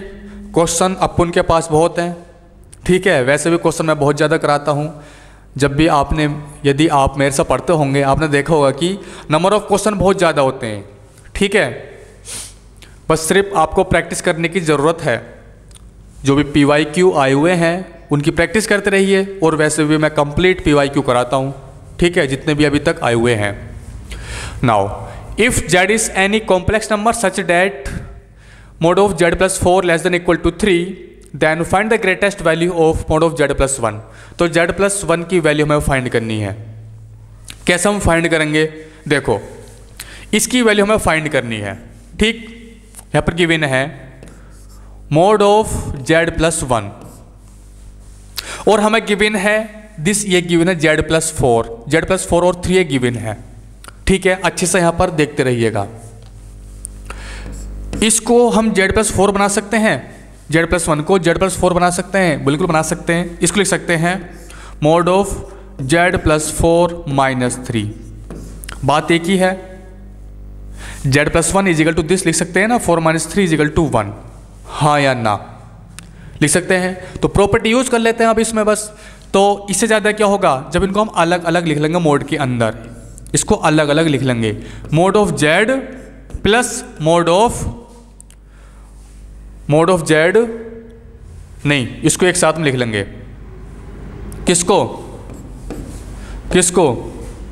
क्वेश्चन अपन के पास बहुत हैं। ठीक है, वैसे भी क्वेश्चन मैं बहुत ज़्यादा कराता हूँ। जब भी यदि आप मेरे से पढ़ते होंगे, आपने देखा होगा कि नंबर ऑफ क्वेश्चन बहुत ज़्यादा होते हैं। ठीक है, बस सिर्फ आपको प्रैक्टिस करने की ज़रूरत है। जो भी PYQ आए हुए हैं उनकी प्रैक्टिस करते रहिए, और वैसे भी मैं कंप्लीट PYQ कराता हूँ। ठीक है, जितने भी अभी तक आए हुए हैं। Now if z is any complex number such that mod of z plus 4 less than equal to 3, then find the greatest value of mod of z plus 1। तो z प्लस 1 की वैल्यू हमें फाइंड करनी है। कैसे हम फाइंड करेंगे, देखो इसकी वैल्यू हमें फाइंड करनी है। ठीक, यहाँ पर गिवन है मोड ऑफ z प्लस 1, और हमें गिवन है ये गिवन है z प्लस 4 और 3 ये गिवन है। ठीक है, अच्छे से यहाँ पर देखते रहिएगा। इसको हम z प्लस 4 बना सकते हैं, z प्लस 1 को z प्लस 4 बना सकते हैं, बिल्कुल बना सकते हैं। इसको लिख सकते हैं mod of z plus 4 minus 3, बात एक ही है। z plus 1 is equal to this लिख सकते हैं ना, 4 माइनस 3 इजिकल टू 1, हाँ या ना? लिख सकते हैं। तो प्रॉपर्टी यूज कर लेते हैं अब इसमें बस। तो इससे ज़्यादा क्या होगा, जब इनको हम अलग अलग लिख लेंगे मोड के अंदर, इसको अलग अलग लिख लेंगे। Mode of z plus mod of z, नहीं, इसको एक साथ में लिख लेंगे। किसको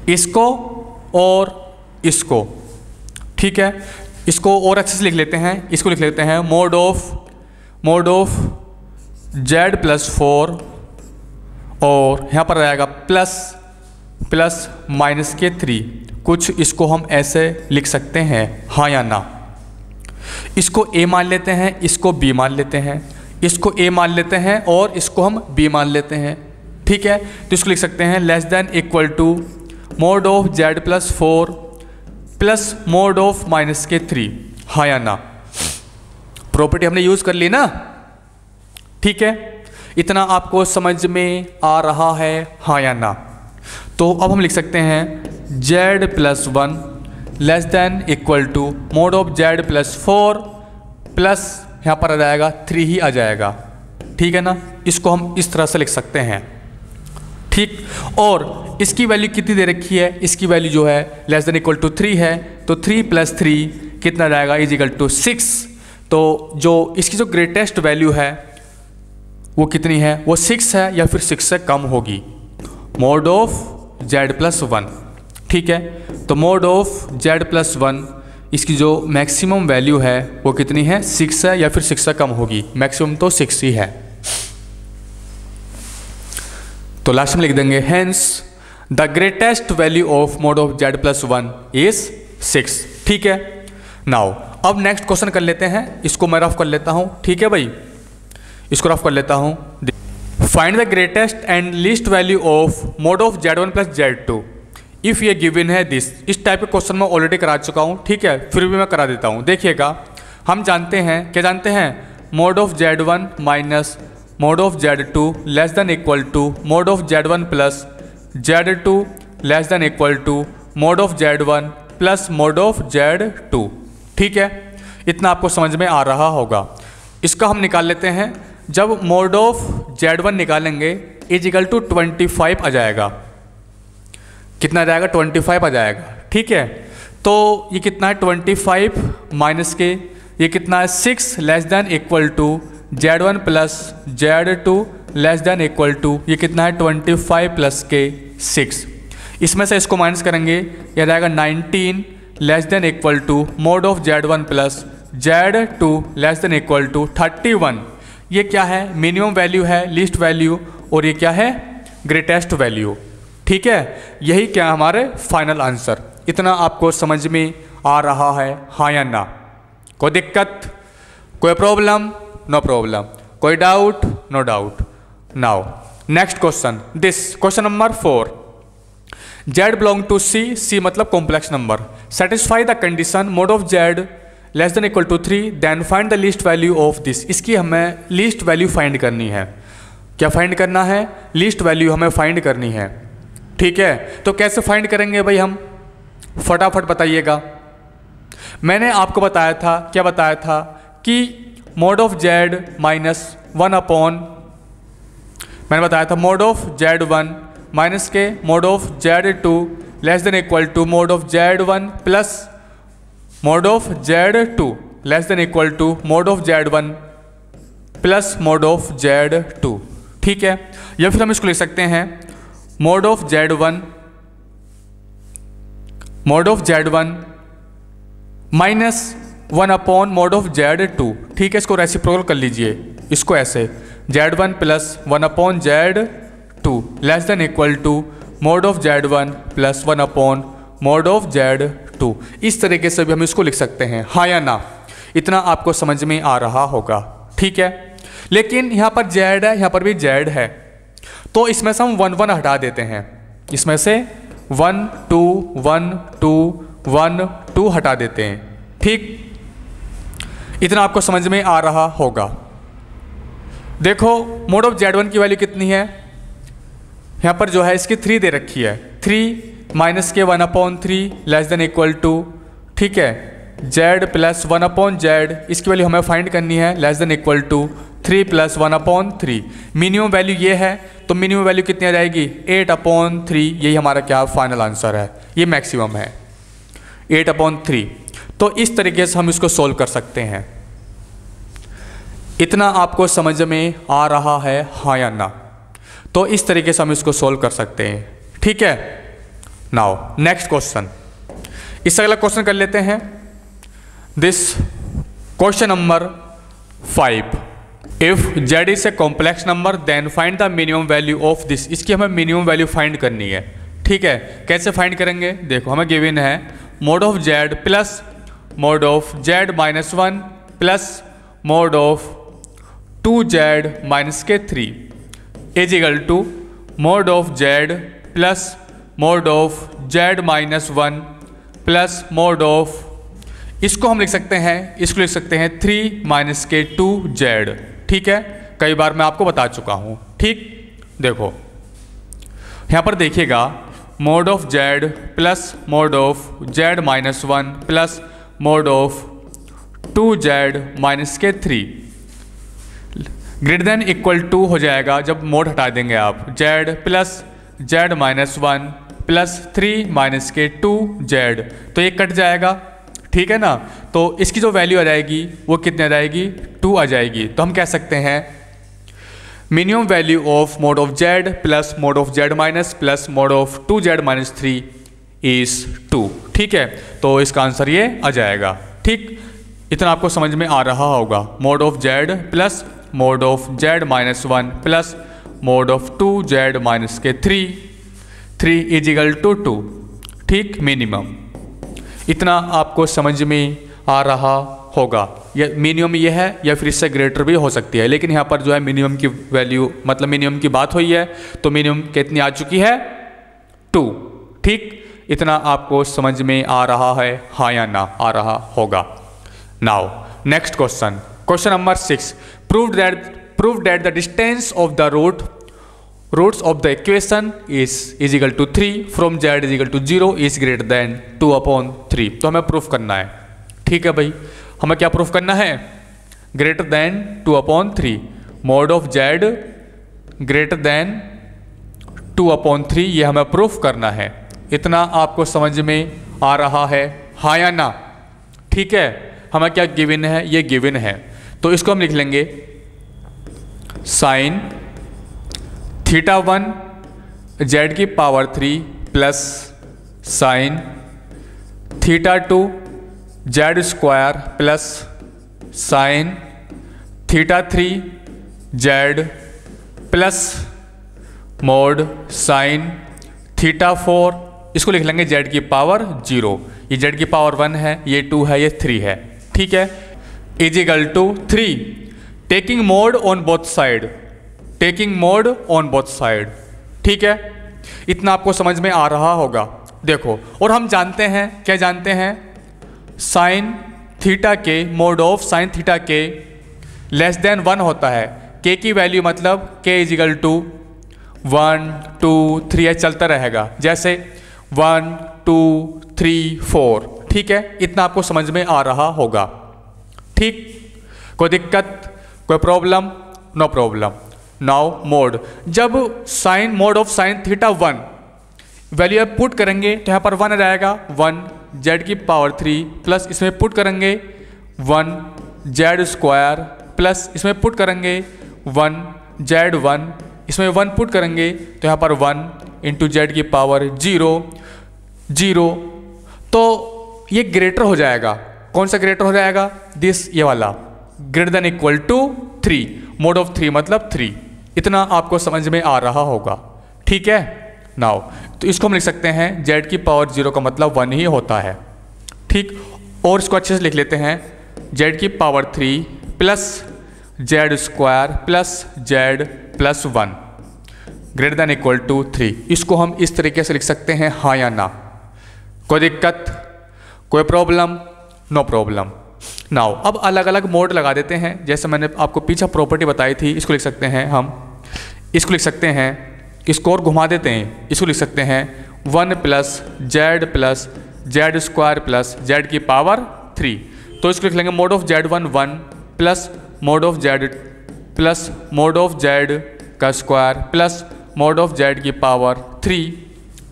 इसको और इसको। ठीक है, इसको और अच्छे से लिख लेते हैं। इसको लिख लेते हैं मोड ऑफ z+4 और यहाँ पर रहेगा प्लस माइनस के 3। कुछ इसको हम ऐसे लिख सकते हैं, हाँ या ना। इसको a मान लेते हैं, इसको b मान लेते हैं, इसको a मान लेते हैं और इसको हम b मान लेते हैं। ठीक है, तो इसको लिख सकते हैं less than equal to mod of z+4 plus mod of minus के 3, हाँ या ना। प्रॉपर्टी हमने यूज कर ली ना। ठीक है, इतना आपको समझ में आ रहा है, हाँ या ना। तो अब हम लिख सकते हैं z+1 less than equal to mod of z+4 plus यहाँ पर आ जाएगा 3 ही आ जाएगा। ठीक है ना, इसको हम इस तरह से लिख सकते हैं। ठीक, और इसकी वैल्यू कितनी दे रखी है, इसकी वैल्यू जो है लेस देन इक्वल टू 3 है, तो 3 + 3 कितना जाएगा इज इक्वल टू 6। तो जो इसकी जो ग्रेटेस्ट वैल्यू है वो कितनी है, वो 6 है या फिर 6 से कम होगी, मोड ऑफ z+1। ठीक है, तो मोड ऑफ z+1 इसकी जो मैक्सिमम वैल्यू है वो कितनी है, 6 है या फिर 6 से कम होगी, मैक्सिमम तो 6 ही है। तो लास्ट में लिख देंगे hence the greatest value of mod of z+1 is 6। ठीक है, नाउ अब नेक्स्ट क्वेश्चन कर लेते हैं, इसको मैं रफ कर लेता हूं। ठीक है भाई, इसको रफ कर लेता हूं। Find the greatest and least value of mod of z1 + z2 if ये गिवन है दिस। इस टाइप के क्वेश्चन मैं ऑलरेडी करा चुका हूं। ठीक है, फिर भी मैं करा देता हूं। देखिएगा, हम जानते हैं, क्या जानते हैं, mod of z1 minus mod of z2 less than equal to mod of z1 plus z2 less than equal to mod of z1 plus mod of z2। ठीक है, इतना आपको समझ में आ रहा होगा। इसका हम निकाल लेते हैं। जब मोड ऑफ z1 निकालेंगे इज इक्वल टू 25 आ जाएगा। कितना आ जाएगा, 25 आ जाएगा। ठीक है, तो ये कितना है, 25 माइनस के ये कितना है, 6 less than equal to z1 plus z2 less than equal to ये कितना है, 25 प्लस के 6। इसमें से इसको माइनस करेंगे, यह जाएगा 19 less than equal to mod of z1 plus z2 less than equal to 31। ये क्या है, मिनिमम वैल्यू है, लीस्ट वैल्यू, और ये क्या है, ग्रेटेस्ट वैल्यू। ठीक है, यही क्या है हमारे फाइनल आंसर। इतना आपको समझ में आ रहा है, हाँ या ना। कोई दिक्कत, कोई प्रॉब्लम, नो प्रॉब्लम, कोई doubt, no doubt. Now next question, this question number 4, z belong to c मतलब complex number, satisfy the condition mod of z less than equal to 3 then find the least value of this. इसकी हमें लीस्ट वैल्यू फाइंड करनी है। क्या फाइंड करना है, लीस्ट वैल्यू हमें फाइंड करनी है। ठीक है, तो कैसे फाइंड करेंगे भाई हम, फटाफट बताइएगा। मैंने आपको बताया था, क्या बताया था, कि mod of z minus 1 upon, मैंने बताया था मोड ऑफ z1 माइनस के mod of z2 less than equal to mod of z1 plus mod of z2 less than equal to mod of z1 plus mod of z2। ठीक है, या फिर हम इसको लिख सकते हैं mod of z1 minus 1 upon mod of z2। ठीक है, इसको रेसिप्रोकल कर लीजिए, इसको ऐसे z1 plus 1 upon z2 less than equal to mod of z1 plus 1 upon mod of z2। इस तरीके से भी हम इसको लिख सकते हैं, हाँ या ना। इतना आपको समझ में आ रहा होगा। ठीक है, लेकिन यहाँ पर z है, यहाँ पर भी z है, तो इसमें से हम 1 1 हटा देते हैं। इसमें से 1 2 1 2 1 2 हटा देते हैं। ठीक, इतना आपको समझ में आ रहा होगा। देखो, मोड ऑफ z1 की वैल्यू कितनी है, यहाँ पर जो है इसकी 3 दे रखी है, 3 माइनस के 1 upon 3 less than equal to, ठीक है, z प्लस 1 अपॉन z, इसकी वैल्यू हमें फाइंड करनी है, less than equal to 3 plus 1 upon 3। Minimum value ये है, तो मिनिमम वैल्यू कितनी आ जाएगी, 8 अपॉन 3। यही हमारा क्या फाइनल आंसर है, ये मैक्सिमम है 8 अपॉन 3। तो इस तरीके से हम इसको सोल्व कर सकते हैं। इतना आपको समझ में आ रहा है, हाँ या ना। तो इस तरीके से हम इसको सोल्व कर सकते हैं। ठीक है, नाउ नेक्स्ट क्वेश्चन, इससे अगला क्वेश्चन कर लेते हैं। This question number 5, if z is a complex number then find the minimum value of this. इसकी हमें मिनिमम वैल्यू फाइंड करनी है। ठीक है, कैसे फाइंड करेंगे? देखो हमें गिवन है mod of z plus mod of z minus 1 plus mod of 2z minus के 3 is equal to mod of z plus mod of z minus 1 plus mod of, इसको हम लिख सकते हैं, इसको लिख सकते हैं 3 माइनस के 2z। ठीक है, कई बार मैं आपको बता चुका हूँ। ठीक, देखो यहाँ पर देखिएगा mod of z plus mod of z minus 1 plus mod of 2z minus के 3 ग्रेटर देन इक्वल टू हो जाएगा जब मोड हटा देंगे आप, Z plus Z minus 1 plus 3 minus के 2z, तो ये कट जाएगा। ठीक है ना, तो इसकी जो वैल्यू आ जाएगी वो कितनी आ जाएगी? 2 आ जाएगी। तो हम कह सकते हैं minimum value of mod of z plus mod of z minus plus mod of 2z minus 3 is 2। ठीक है, तो इसका आंसर ये आ जाएगा। ठीक, इतना आपको समझ में आ रहा होगा। Mod of z plus mod of z minus 1 plus mod of 2z minus के 3 इज इक्वल टू 2। ठीक, मिनिमम, इतना आपको समझ में आ रहा होगा। या मिनिमम ये है या फिर इससे ग्रेटर भी हो सकती है, लेकिन यहाँ पर जो है मिनिमम की वैल्यू मतलब मिनिमम की बात हुई है, तो मिनिमम कितनी आ चुकी है? 2। ठीक, इतना आपको समझ में आ रहा है, हाँ या ना आ रहा होगा। Now next question, question number 6, prove that the distance of the roots of the equation is equal to 3 from z is equal to 0 is greater than 2/3। तो हमें प्रूफ करना है। ठीक है भाई, हमें क्या प्रूफ करना है? Greater than 2/3, mode of z greater than 2/3, ये हमें प्रूफ करना है। इतना आपको समझ में आ रहा है, हाँ या ना? ठीक है, हमें क्या गिवन है? ये गिवन है, तो इसको हम लिख लेंगे साइन θ1 z की power 3 plus sine θ2 z square plus sine θ3 z plus mod sine θ4, इसको लिख लेंगे z की पावर 0। ये z की पावर 1 है, ये 2 है, ये 3 है। ठीक है, is equal to 3 taking mod on both side, taking mod on both side. ठीक है, इतना आपको समझ में आ रहा होगा। देखो, और हम जानते हैं, क्या जानते हैं? साइन थीटा के मोड ऑफ साइन थीटा के लेस देन 1 होता है। के की वैल्यू मतलब के इज इक्वल टू 1 2 3 है, चलता रहेगा, जैसे 1 2 3 4। ठीक है, इतना आपको समझ में आ रहा होगा। ठीक, कोई दिक्कत, कोई problem? No problem. Now mod, जब sine mod of sine θ1 value आप पुट करेंगे तो यहाँ पर 1 आ जाएगा, 1 z की पावर 3 प्लस इसमें पुट करेंगे 1 z स्क्वायर प्लस इसमें पुट करेंगे 1 z1, इसमें 1 पुट करेंगे तो यहाँ पर 1 इंटू जेड की पावर 0। तो ये ग्रेटर हो जाएगा। कौन सा ग्रेटर हो जाएगा? दिस, ये वाला, greater than equal to 3, mod of 3 मतलब 3। इतना आपको समझ में आ रहा होगा। ठीक है, नाउ तो इसको हम लिख सकते हैं z की पावर 0 का मतलब 1 ही होता है। ठीक, और इसको अच्छे से लिख लेते हैं z की power 3 plus z square plus z plus 1 greater than equal to 3। इसको हम इस तरीके से लिख सकते हैं, हाँ या ना? कोई दिक्कत, कोई प्रॉब्लम? No problem. नाउ अब अलग अलग मोड लगा देते हैं। जैसे मैंने आपको पीछे प्रॉपर्टी बताई थी, इसको लिख सकते हैं हम, इसको लिख सकते हैं, इसको और घुमा देते हैं, इसको लिख सकते हैं 1 plus Z square plus Z की पावर 3। तो इसको लिख लेंगे mode of z1 1 plus mod of z plus mod of z का square plus mod of z की पावर 3।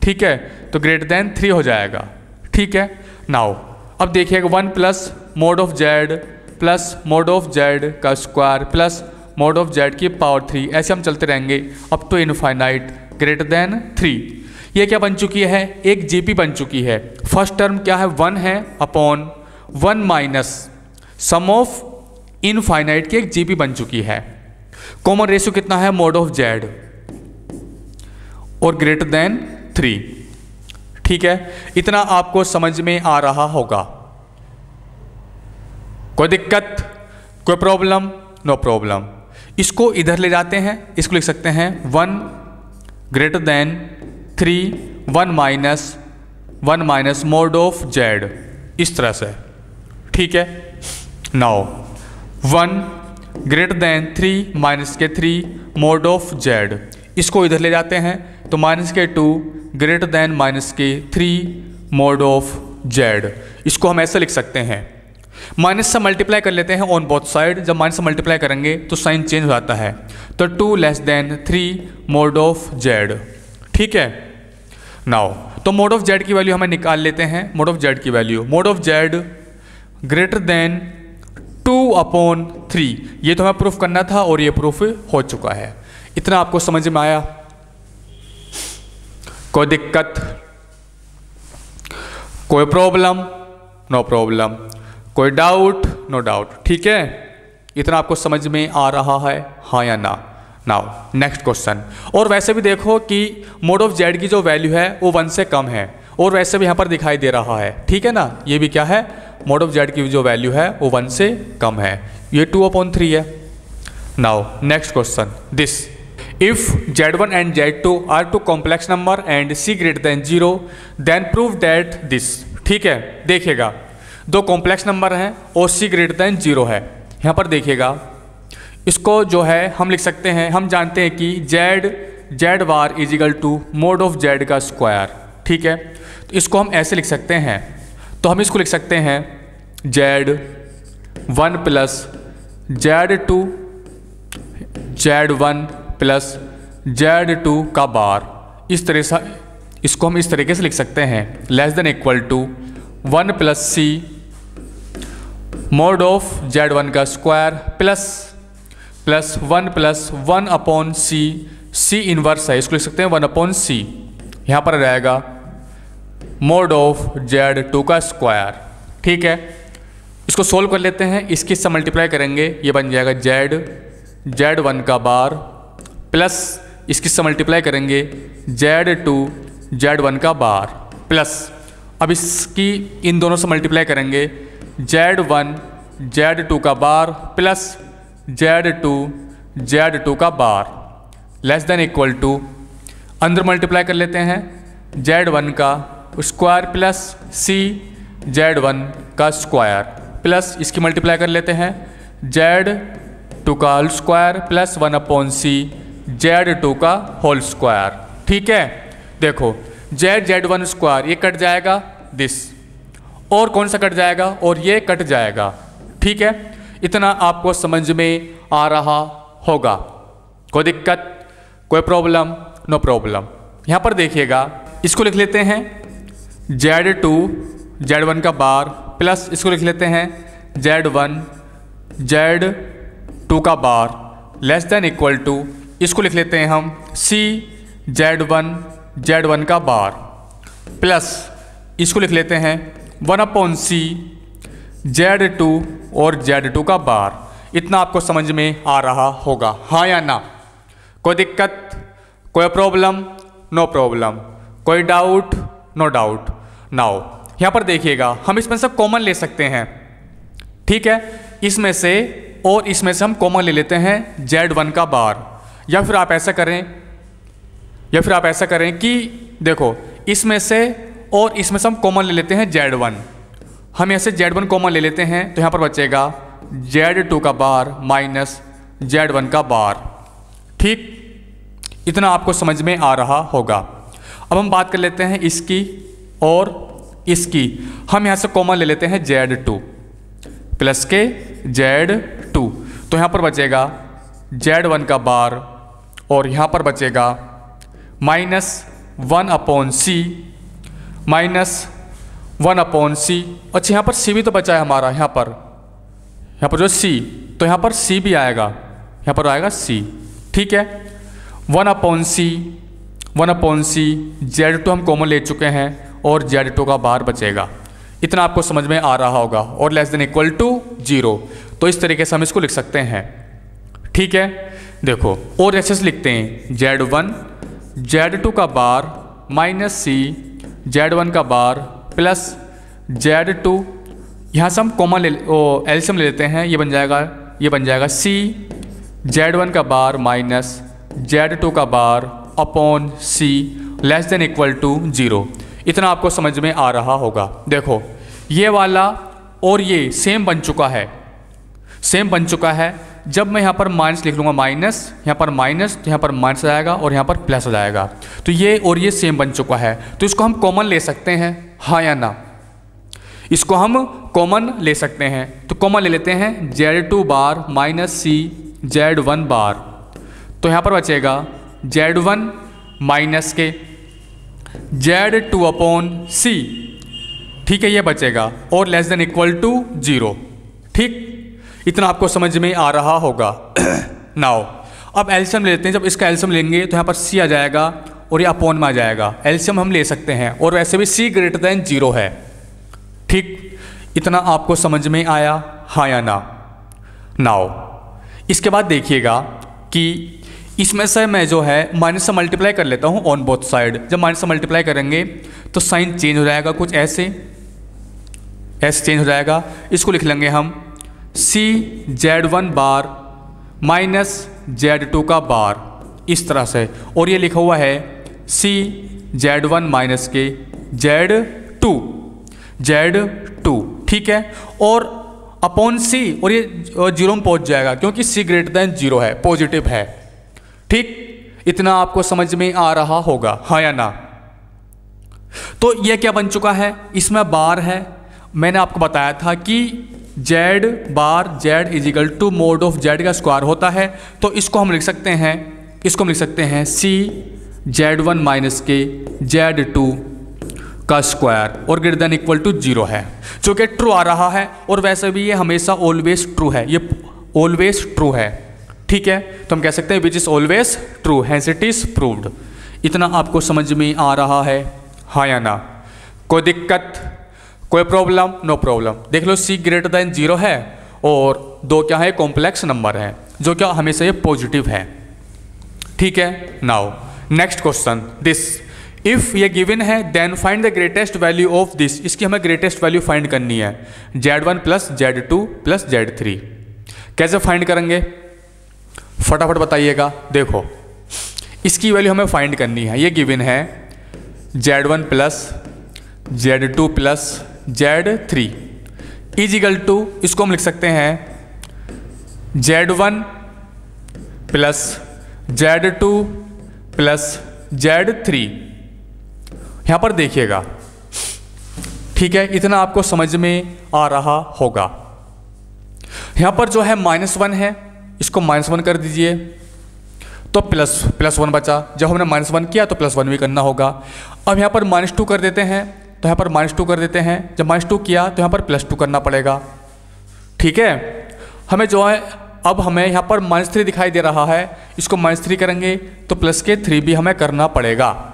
ठीक है, तो ग्रेटर देन 3 हो जाएगा। ठीक है, नाउ अब देखिएगा 1 plus mod of z plus mod of z का square plus mod of z की पावर 3, ऐसे हम चलते रहेंगे अब तो इनफाइनाइट ग्रेटर देन 3। ये क्या बन चुकी है? एक जीपी बन चुकी है। फर्स्ट टर्म क्या है? 1 है upon 1 minus sum of infinite की एक जीपी बन चुकी है। कॉमन रेशियो कितना है, mod ऑफ z और ग्रेटर देन 3। ठीक है, इतना आपको समझ में आ रहा होगा। कोई दिक्कत, कोई प्रॉब्लम? No problem. इसको इधर ले जाते हैं, इसको लिख सकते हैं 1 greater then 3 1 minus mod of z, इस तरह से। ठीक है, नाउ 1 ग्रेटर देन 3 माइनस के 3 mod ऑफ z, इसको इधर ले जाते हैं तो माइनस के 2 ग्रेटर देन माइनस के 3 mod ऑफ z, इसको हम ऐसे लिख सकते हैं। माइनस से मल्टीप्लाई कर लेते हैं ऑन बोथ साइड, जब माइनस से मल्टीप्लाई करेंगे तो साइन चेंज हो जाता है, तो 2 less then 3 mod of z। ठीक है, नाउ तो mod ऑफ z की वैल्यू हमें निकाल लेते हैं। mod ऑफ z की value, mod of z greater than 2/3, ये तो हमें प्रूफ करना था और ये प्रूफ हो चुका है। इतना आपको समझ में आया? कोई दिक्कत, कोई प्रॉब्लम? No problem. कोई डाउट? No doubt. ठीक है, इतना आपको समझ में आ रहा है, हाँ या ना? Now next question. और वैसे भी देखो कि mod ऑफ z की जो वैल्यू है वो 1 से कम है, और वैसे भी यहाँ पर दिखाई दे रहा है। ठीक है ना, ये भी क्या है, mod ऑफ z की जो वैल्यू है वो 1 से कम है, ये 2/3 है। Now next question, this if z1 and z2 are two complex number and c greater than 0 then prove that this. ठीक है, देखिएगा दो कॉम्प्लेक्स नंबर हैं और c ग्रेटर देन 0 है। यहाँ पर देखिएगा, इसको जो है हम लिख सकते हैं, हम जानते हैं कि z bar is equal to mod of z का स्क्वायर। ठीक है, तो इसको हम ऐसे लिख सकते हैं, तो हम इसको लिख सकते हैं z1 plus z2 z1 plus z2 का बार, इस तरह से इसको हम इस तरीके से लिख सकते हैं, less than equal to 1 plus c mod of z1 का square plus 1 plus 1/c, c inverse है, इसको लिख सकते हैं 1/c। यहाँ पर रहेगा mod ऑफ z2 का स्क्वायर। ठीक है, इसको सोल्व कर लेते हैं, इसकी से मल्टीप्लाई करेंगे, ये बन जाएगा z1 का बार प्लस इसकी से मल्टीप्लाई करेंगे z2 z1 का बार प्लस, अब इसकी इन दोनों से मल्टीप्लाई करेंगे z1 z2 का बार प्लस z2 z2 का बार, लेस देन इक्वल टू, अंदर मल्टीप्लाई कर लेते हैं z1 का स्क्वायर प्लस c z1 का स्क्वायर प्लस इसकी मल्टीप्लाई कर लेते हैं z2 का whole square plus 1/c z2 का होल स्क्वायर। ठीक है, देखो z1 स्क्वायर ये कट जाएगा, दिस और कौन सा कट जाएगा, और ये कट जाएगा। ठीक है, इतना आपको समझ में आ रहा होगा। कोई दिक्कत, कोई प्रॉब्लम? No problem. यहाँ पर देखिएगा, इसको लिख लेते हैं z2 z1 का बार प्लस इसको लिख लेते हैं z1 z2 का बार, लेस देन इक्वल टू, इसको लिख लेते हैं हम c z1 z1 का बार प्लस इसको लिख लेते हैं 1/c z2 और z2 का बार। इतना आपको समझ में आ रहा होगा, हाँ या ना? कोई दिक्कत, कोई प्रॉब्लम? No problem. कोई डाउट? No doubt. नाउ यहाँ पर देखिएगा, हम इसमें से कॉमन ले सकते हैं। ठीक है, इसमें से और इसमें से हम कॉमन ले लेते हैं z1 का बार, या फिर आप ऐसा करें कि देखो इसमें से और इसमें से हम कॉमन ले लेते हैं z1, हम ऐसे z1 कॉमन ले लेते हैं, तो यहाँ पर बचेगा z2 का बार माइनस z1 का बार। ठीक, इतना आपको समझ में आ रहा होगा। अब हम बात कर लेते हैं इसकी और इसकी, हम यहाँ से कॉमन ले लेते हैं z2 प्लस के z2, तो यहाँ पर बचेगा z1 का बार और यहाँ पर बचेगा माइनस 1/c। अच्छा, यहाँ पर c भी तो बचा है हमारा, यहाँ पर जो c, तो यहाँ पर c भी आएगा, यहाँ पर आएगा c। ठीक है, 1/c z2 हम कॉमन ले चुके हैं और z2 का बार बचेगा। इतना आपको समझ में आ रहा होगा, और लेस देन इक्वल टू 0, तो इस तरीके से हम इसको लिख सकते हैं। ठीक है, देखो और अच्छे से लिखते हैं Z1 Z2 का बार माइनस सी Z1 का बार प्लस Z2, यहाँ से हम कॉमन एलसीएम ले लेते हैं, ये बन जाएगा सी Z1 का बार माइनस Z2 का bar upon c less than equal to 0। इतना आपको समझ में आ रहा होगा। देखो ये वाला और ये सेम बन चुका है। जब मैं यहाँ पर माइनस लिख लूँगा माइनस, यहाँ पर माइनस, तो यहाँ पर माइनस आ जाएगा और यहाँ पर प्लस आ जाएगा। तो ये और ये सेम बन चुका है, तो इसको हम कॉमन ले सकते हैं, हाँ या ना? इसको हम कॉमन ले सकते हैं, तो कॉमन ले लेते हैं Z2 बार माइनस सी Z1 बार। तो यहाँ पर बचेगा Z1 माइनस के Z2 अपॉन सी, ठीक है, ये बचेगा और लेस देन इक्वल टू 0। ठीक, इतना आपको समझ में आ रहा होगा। नाउ अब एलसीएम लेते हैं। जब इसका एलसीएम लेंगे तो यहाँ पर सी आ जाएगा और ये अपॉन में आ जाएगा। एलसीएम हम ले सकते हैं और वैसे भी सी ग्रेटर देन 0 है। ठीक, इतना आपको समझ में आया, हाँ या ना? नाउ इसके बाद देखिएगा कि इसमें से मैं जो है माइनस से मल्टीप्लाई कर लेता हूँ ऑन बोथ साइड। जब माइनस से मल्टीप्लाई करेंगे तो साइन चेंज हो जाएगा, कुछ ऐसे चेंज हो जाएगा। इसको लिख लेंगे हम सी Z1 बार माइनस Z2 का बार, इस तरह से। और ये लिखा हुआ है सी Z1 माइनस के Z2, ठीक है, और अपॉन सी, और ये 0 में पहुंच जाएगा क्योंकि सी ग्रेटर देन 0 है, पॉजिटिव है। ठीक, इतना आपको समझ में आ रहा होगा, हाँ या ना? तो ये क्या बन चुका है, इसमें बार है। मैंने आपको बताया था कि Z bar Z is equal to mod of Z का स्क्वायर होता है। तो इसको हम लिख सकते हैं सी Z1 माइनस के Z2 का स्क्वायर और ग्रेटर देन इक्वल टू 0 है, जो कि ट्रू आ रहा है। और वैसे भी ये हमेशा ऑलवेज ट्रू है, ये ऑलवेज ट्रू है। ठीक है, तो हम कह सकते हैं which is always true, hence it is proved. इतना आपको समझ में आ रहा है, हाँ या ना? कोई दिक्कत, कोई प्रॉब्लम? No problem. देख लो सी ग्रेटर देन 0 है और 2 क्या है, कॉम्प्लेक्स नंबर है, जो क्या हमेशा ये पॉजिटिव है। ठीक है, now next question this, if ये गिवन है then find the greatest value of this. इसकी हमें ग्रेटेस्ट वैल्यू फाइंड करनी है, Z1 plus Z2 plus Z3। कैसे फाइंड करेंगे, फटाफट बताइएगा। देखो इसकी वैल्यू हमें फाइंड करनी है, ये गिवन है Z1 plus Z2 plus Z3 is equal to, इसको हम लिख सकते हैं Z1 plus Z2 plus Z3। यहाँ पर देखिएगा, ठीक है, इतना आपको समझ में आ रहा होगा। यहाँ पर जो है -1 है, इसको -1 कर दीजिए तो प्लस 1 बचा। जब हमने -1 किया तो +1 भी करना होगा। अब यहाँ पर -2 कर देते हैं, तो यहाँ पर -2 कर देते हैं। जब -2 किया तो यहाँ पर +2 करना पड़ेगा। ठीक है, हमें जो है अब हमें यहाँ पर -3 दिखाई दे रहा है, इसको -3 करेंगे तो +3 भी हमें करना पड़ेगा,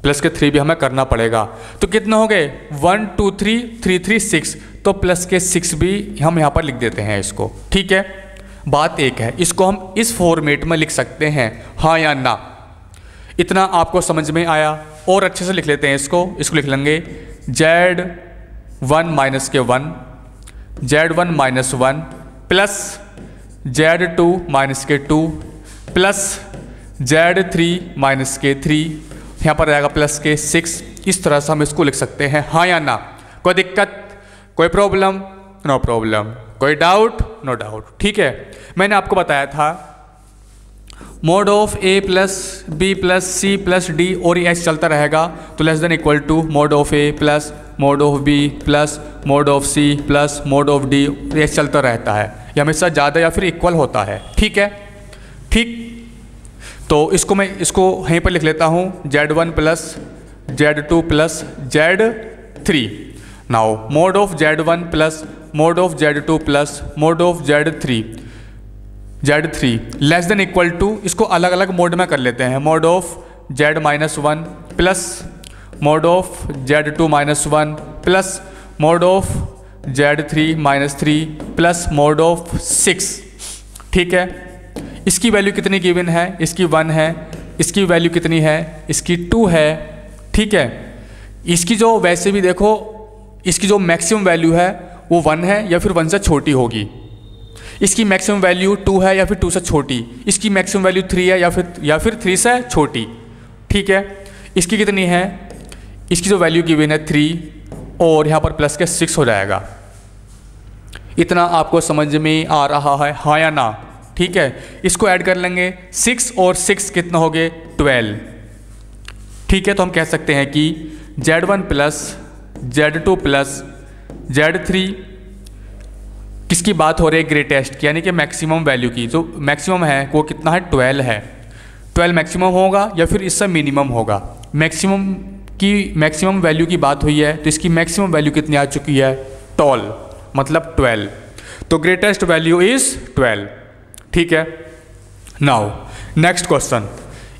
+3 भी हमें करना पड़ेगा। तो कितने हो गए, 1 2 3 3 3 6, तो +6 भी हम यहाँ पर लिख देते हैं इसको। ठीक है, बात एक है, इसको हम इस फॉर्मेट में लिख सकते हैं, हाँ या ना? इतना आपको समझ में आया? और अच्छे से लिख लेते हैं इसको लिख लेंगे Z1 माइनस के 1 Z1 minus 1 plus Z2 minus के 2 प्लस Z3 माइनस के 3, यहाँ पर रहेगा प्लस के 6। इस तरह से हम इसको लिख सकते हैं, हाँ या ना? कोई दिक्कत, कोई प्रॉब्लम? No problem. कोई डाउट? No doubt. ठीक है, मैंने आपको बताया था mod of A plus B plus C plus D और ये चलता रहेगा, तो less than equal to mod of A plus mod of B plus mod of C plus mod of D, ये चलता रहता है, ये हमेशा ज़्यादा या फिर इक्वल होता है। ठीक है, ठीक, तो मैं इसको यहीं पर लिख लेता हूँ Z1 plus Z2 plus Z3। Now mod of Z1 plus mod of Z2 plus mod of Z3 less than equal to, इसको अलग अलग मोड में कर लेते हैं, mod of Z minus 1 plus mod of Z2 minus 1 plus mod of Z3 minus 3 plus mod of 6। ठीक है, इसकी वैल्यू कितनी गिवन है, इसकी 1 है, इसकी वैल्यू कितनी है, इसकी 2 है, ठीक है। इसकी जो वैसे भी देखो इसकी जो मैक्सिमम वैल्यू है वो 1 है या फिर 1 से छोटी होगी। इसकी मैक्सिमम वैल्यू 2 है या फिर 2 से छोटी, इसकी मैक्सिमम वैल्यू 3 है या फिर 3 से छोटी, ठीक है। इसकी कितनी है, इसकी जो वैल्यू गिवन है 3 और यहाँ पर प्लस के 6 हो जाएगा। इतना आपको समझ में आ रहा है, हाँ या ना, ठीक है। इसको ऐड कर लेंगे, 6 और 6 कितना हो गए 12, ठीक है। तो हम कह सकते हैं कि Z1 plus Z2 plus Z3 किसकी बात हो रही है, ग्रेटेस्ट की, यानी कि मैक्सिमम वैल्यू की। जो मैक्सिमम है वो कितना है 12 है। 12 मैक्सिमम होगा या फिर इससे मिनिमम होगा। मैक्सिमम वैल्यू की बात हुई है तो इसकी मैक्सिमम वैल्यू कितनी आ चुकी है 12, मतलब 12। तो ग्रेटेस्ट वैल्यू इज 12, ठीक है। नाउ नेक्स्ट क्वेश्चन,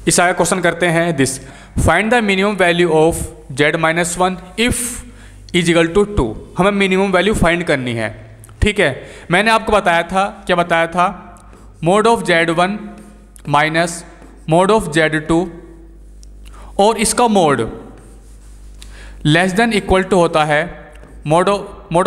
इस आगे क्वेश्चन करते हैं this, find the minimum value of Z-1 if is equal to 2। हमें मिनिमम वैल्यू फाइंड करनी है, ठीक है। मैंने आपको बताया था, क्या बताया था, mod of Z1 minus mod of Z2 और इसका mod less than equal to होता है mod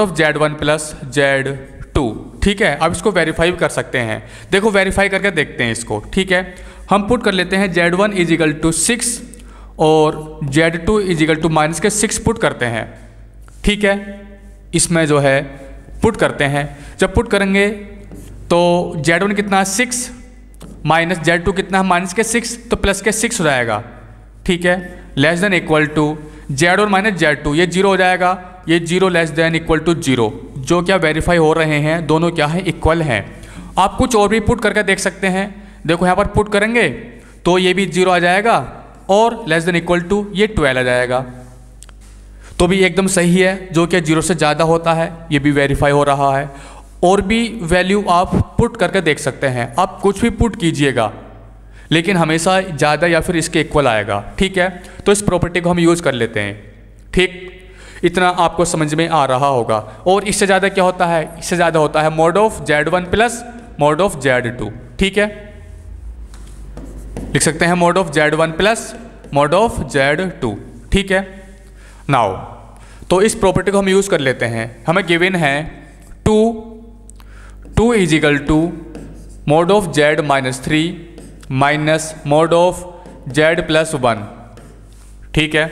of Z1 plus Z2, ठीक है। अब इसको वेरीफाई कर सकते हैं, देखो वेरीफाई करके देखते हैं इसको, ठीक है। हम पुट कर लेते हैं Z1 इज इक्वल टू 6 और Z2 is equal to minus के 6 पुट करते हैं, ठीक है। इसमें जो है पुट करते हैं, जब पुट करेंगे तो Z1 कितना है 6 माइनस Z2 कितना है माइनस के 6, तो प्लस के 6 हो जाएगा, ठीक है। Less than equal to Z1 minus Z2, ये 0 हो जाएगा, ये 0 लेस देन इक्वल टू 0, जो क्या वेरीफाई हो रहे हैं, दोनों क्या है इक्वल हैं। आप कुछ और भी पुट करके देख सकते हैं, देखो यहाँ पर पुट करेंगे तो ये भी 0 आ जाएगा और लेस देन इक्वल टू ये 12 आ जाएगा, तो भी एकदम सही है। जो कि 0 से ज़्यादा होता है ये भी वेरीफाई हो रहा है। और भी वैल्यू आप पुट करके देख सकते हैं, आप कुछ भी पुट कीजिएगा लेकिन हमेशा ज़्यादा या फिर इसके इक्वल आएगा, ठीक है। तो इस प्रॉपर्टी को हम यूज़ कर लेते हैं, ठीक। इतना आपको समझ में आ रहा होगा। और इससे ज़्यादा क्या होता है, इससे ज़्यादा होता है mod of Z1 plus mod of Z2, ठीक है। लिख सकते हैं mod of Z1 plus mod of Z2, ठीक है। नाउ तो इस प्रॉपर्टी को हम यूज़ कर लेते हैं, हमें गिवन है 2 is equal to mod of Z minus 3 minus mod of Z plus 1, ठीक है।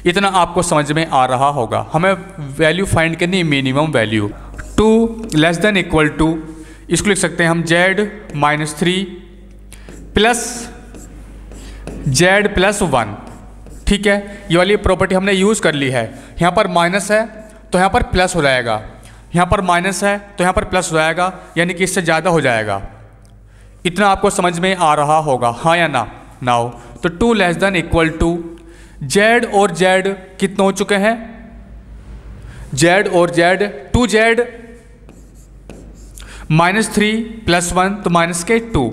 इतना आपको समझ में आ रहा होगा। हमें वैल्यू फाइंड करनी, minimum value 2 less than equal to, इसको लिख सकते हैं हम Z minus 3 plus Z plus 1, ठीक है। ये वाली प्रॉपर्टी हमने यूज़ कर ली है। यहाँ पर माइनस है तो यहाँ पर प्लस हो जाएगा, यहाँ पर माइनस है तो यहाँ पर प्लस हो जाएगा, यानी कि इससे ज़्यादा हो जाएगा। इतना आपको समझ में आ रहा होगा, हाँ या ना। नाउ तो 2 less than equal to Z और Z कितने हो चुके हैं, Z और Z 2Z माइनस 3 प्लस 1 तो माइनस के 2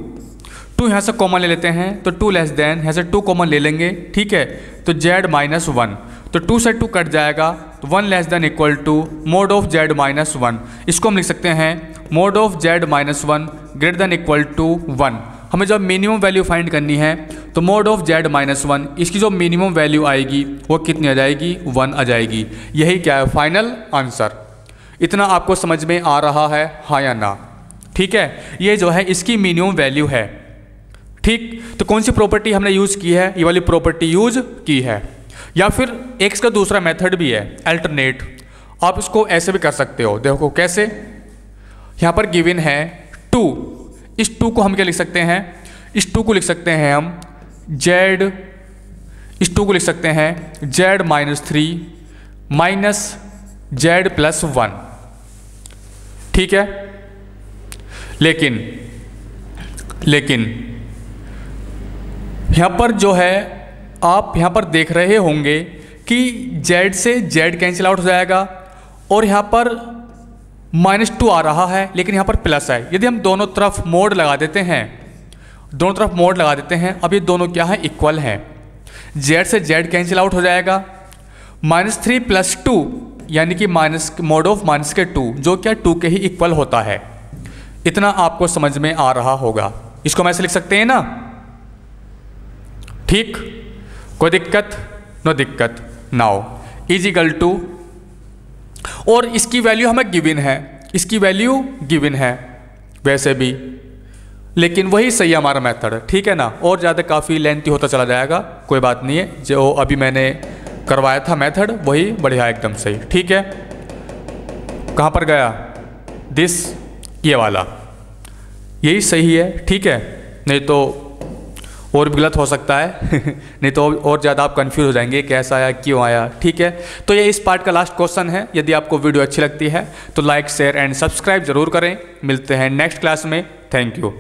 यहाँ से कॉमन ले लेते हैं तो 2 लेस देन, यहाँ से 2 कॉमन ले लेंगे, ठीक है। तो Z माइनस 1, तो 2 से 2 कट जाएगा, तो 1 less than equal to mod of Z minus 1। इसको हम लिख सकते हैं mod of Z minus 1 greater than equal to 1। हमें जब मिनिमम वैल्यू फाइंड करनी है तो मोड ऑफ Z माइनस 1, इसकी जो मिनिमम वैल्यू आएगी वो कितनी आ जाएगी, 1 आ जाएगी। यही क्या है फाइनल आंसर। इतना आपको समझ में आ रहा है, हाँ या ना, ठीक है। ये जो है इसकी मिनिमम वैल्यू है, ठीक। तो कौन सी प्रॉपर्टी हमने यूज़ की है, ये वाली प्रॉपर्टी यूज की है। या फिर एक इसका दूसरा मेथड भी है, अल्टरनेट। आप इसको ऐसे भी कर सकते हो, देखो कैसे। यहाँ पर गिवन है 2, इस 2 को हम क्या लिख सकते हैं, इस 2 को लिख सकते हैं हम Z, इस 2 को लिख सकते हैं Z minus 3 minus Z plus 1, ठीक है। लेकिन यहाँ पर जो है आप यहाँ पर देख रहे होंगे कि Z से Z कैंसिल आउट हो जाएगा और यहाँ पर -2 आ रहा है, लेकिन यहाँ पर प्लस है। यदि हम दोनों तरफ मोड लगा देते हैं, अब ये दोनों क्या है, इक्वल हैं। Z से Z कैंसिल आउट हो जाएगा, -3 प्लस 2 यानी कि मोड ऑफ माइनस के 2, जो क्या 2 के ही इक्वल होता है। इतना आपको समझ में आ रहा होगा। इसको हम ऐसे लिख सकते हैं ना, ठीक, कोई दिक्कत, नो दिक्कत। नाउ इज इक्वल टू, और इसकी वैल्यू हमें गिवन है, इसकी वैल्यू गिवन है वैसे भी, लेकिन वही सही है हमारा मेथड, ठीक है ना। और ज़्यादा काफ़ी लेंथी होता चला जाएगा, कोई बात नहीं है, जो अभी मैंने करवाया था मेथड वही बढ़िया एकदम सही, ठीक है। कहाँ पर गया दिस, ये वाला, यही सही है, ठीक है, नहीं तो और भी गलत हो सकता है नहीं तो और ज़्यादा आप कंफ्यूज हो जाएंगे कैसा आया क्यों आया, ठीक है। तो ये इस पार्ट का लास्ट क्वेश्चन है। यदि आपको वीडियो अच्छी लगती है तो लाइक शेयर एंड सब्सक्राइब जरूर करें। मिलते हैं नेक्स्ट क्लास में। Thank you.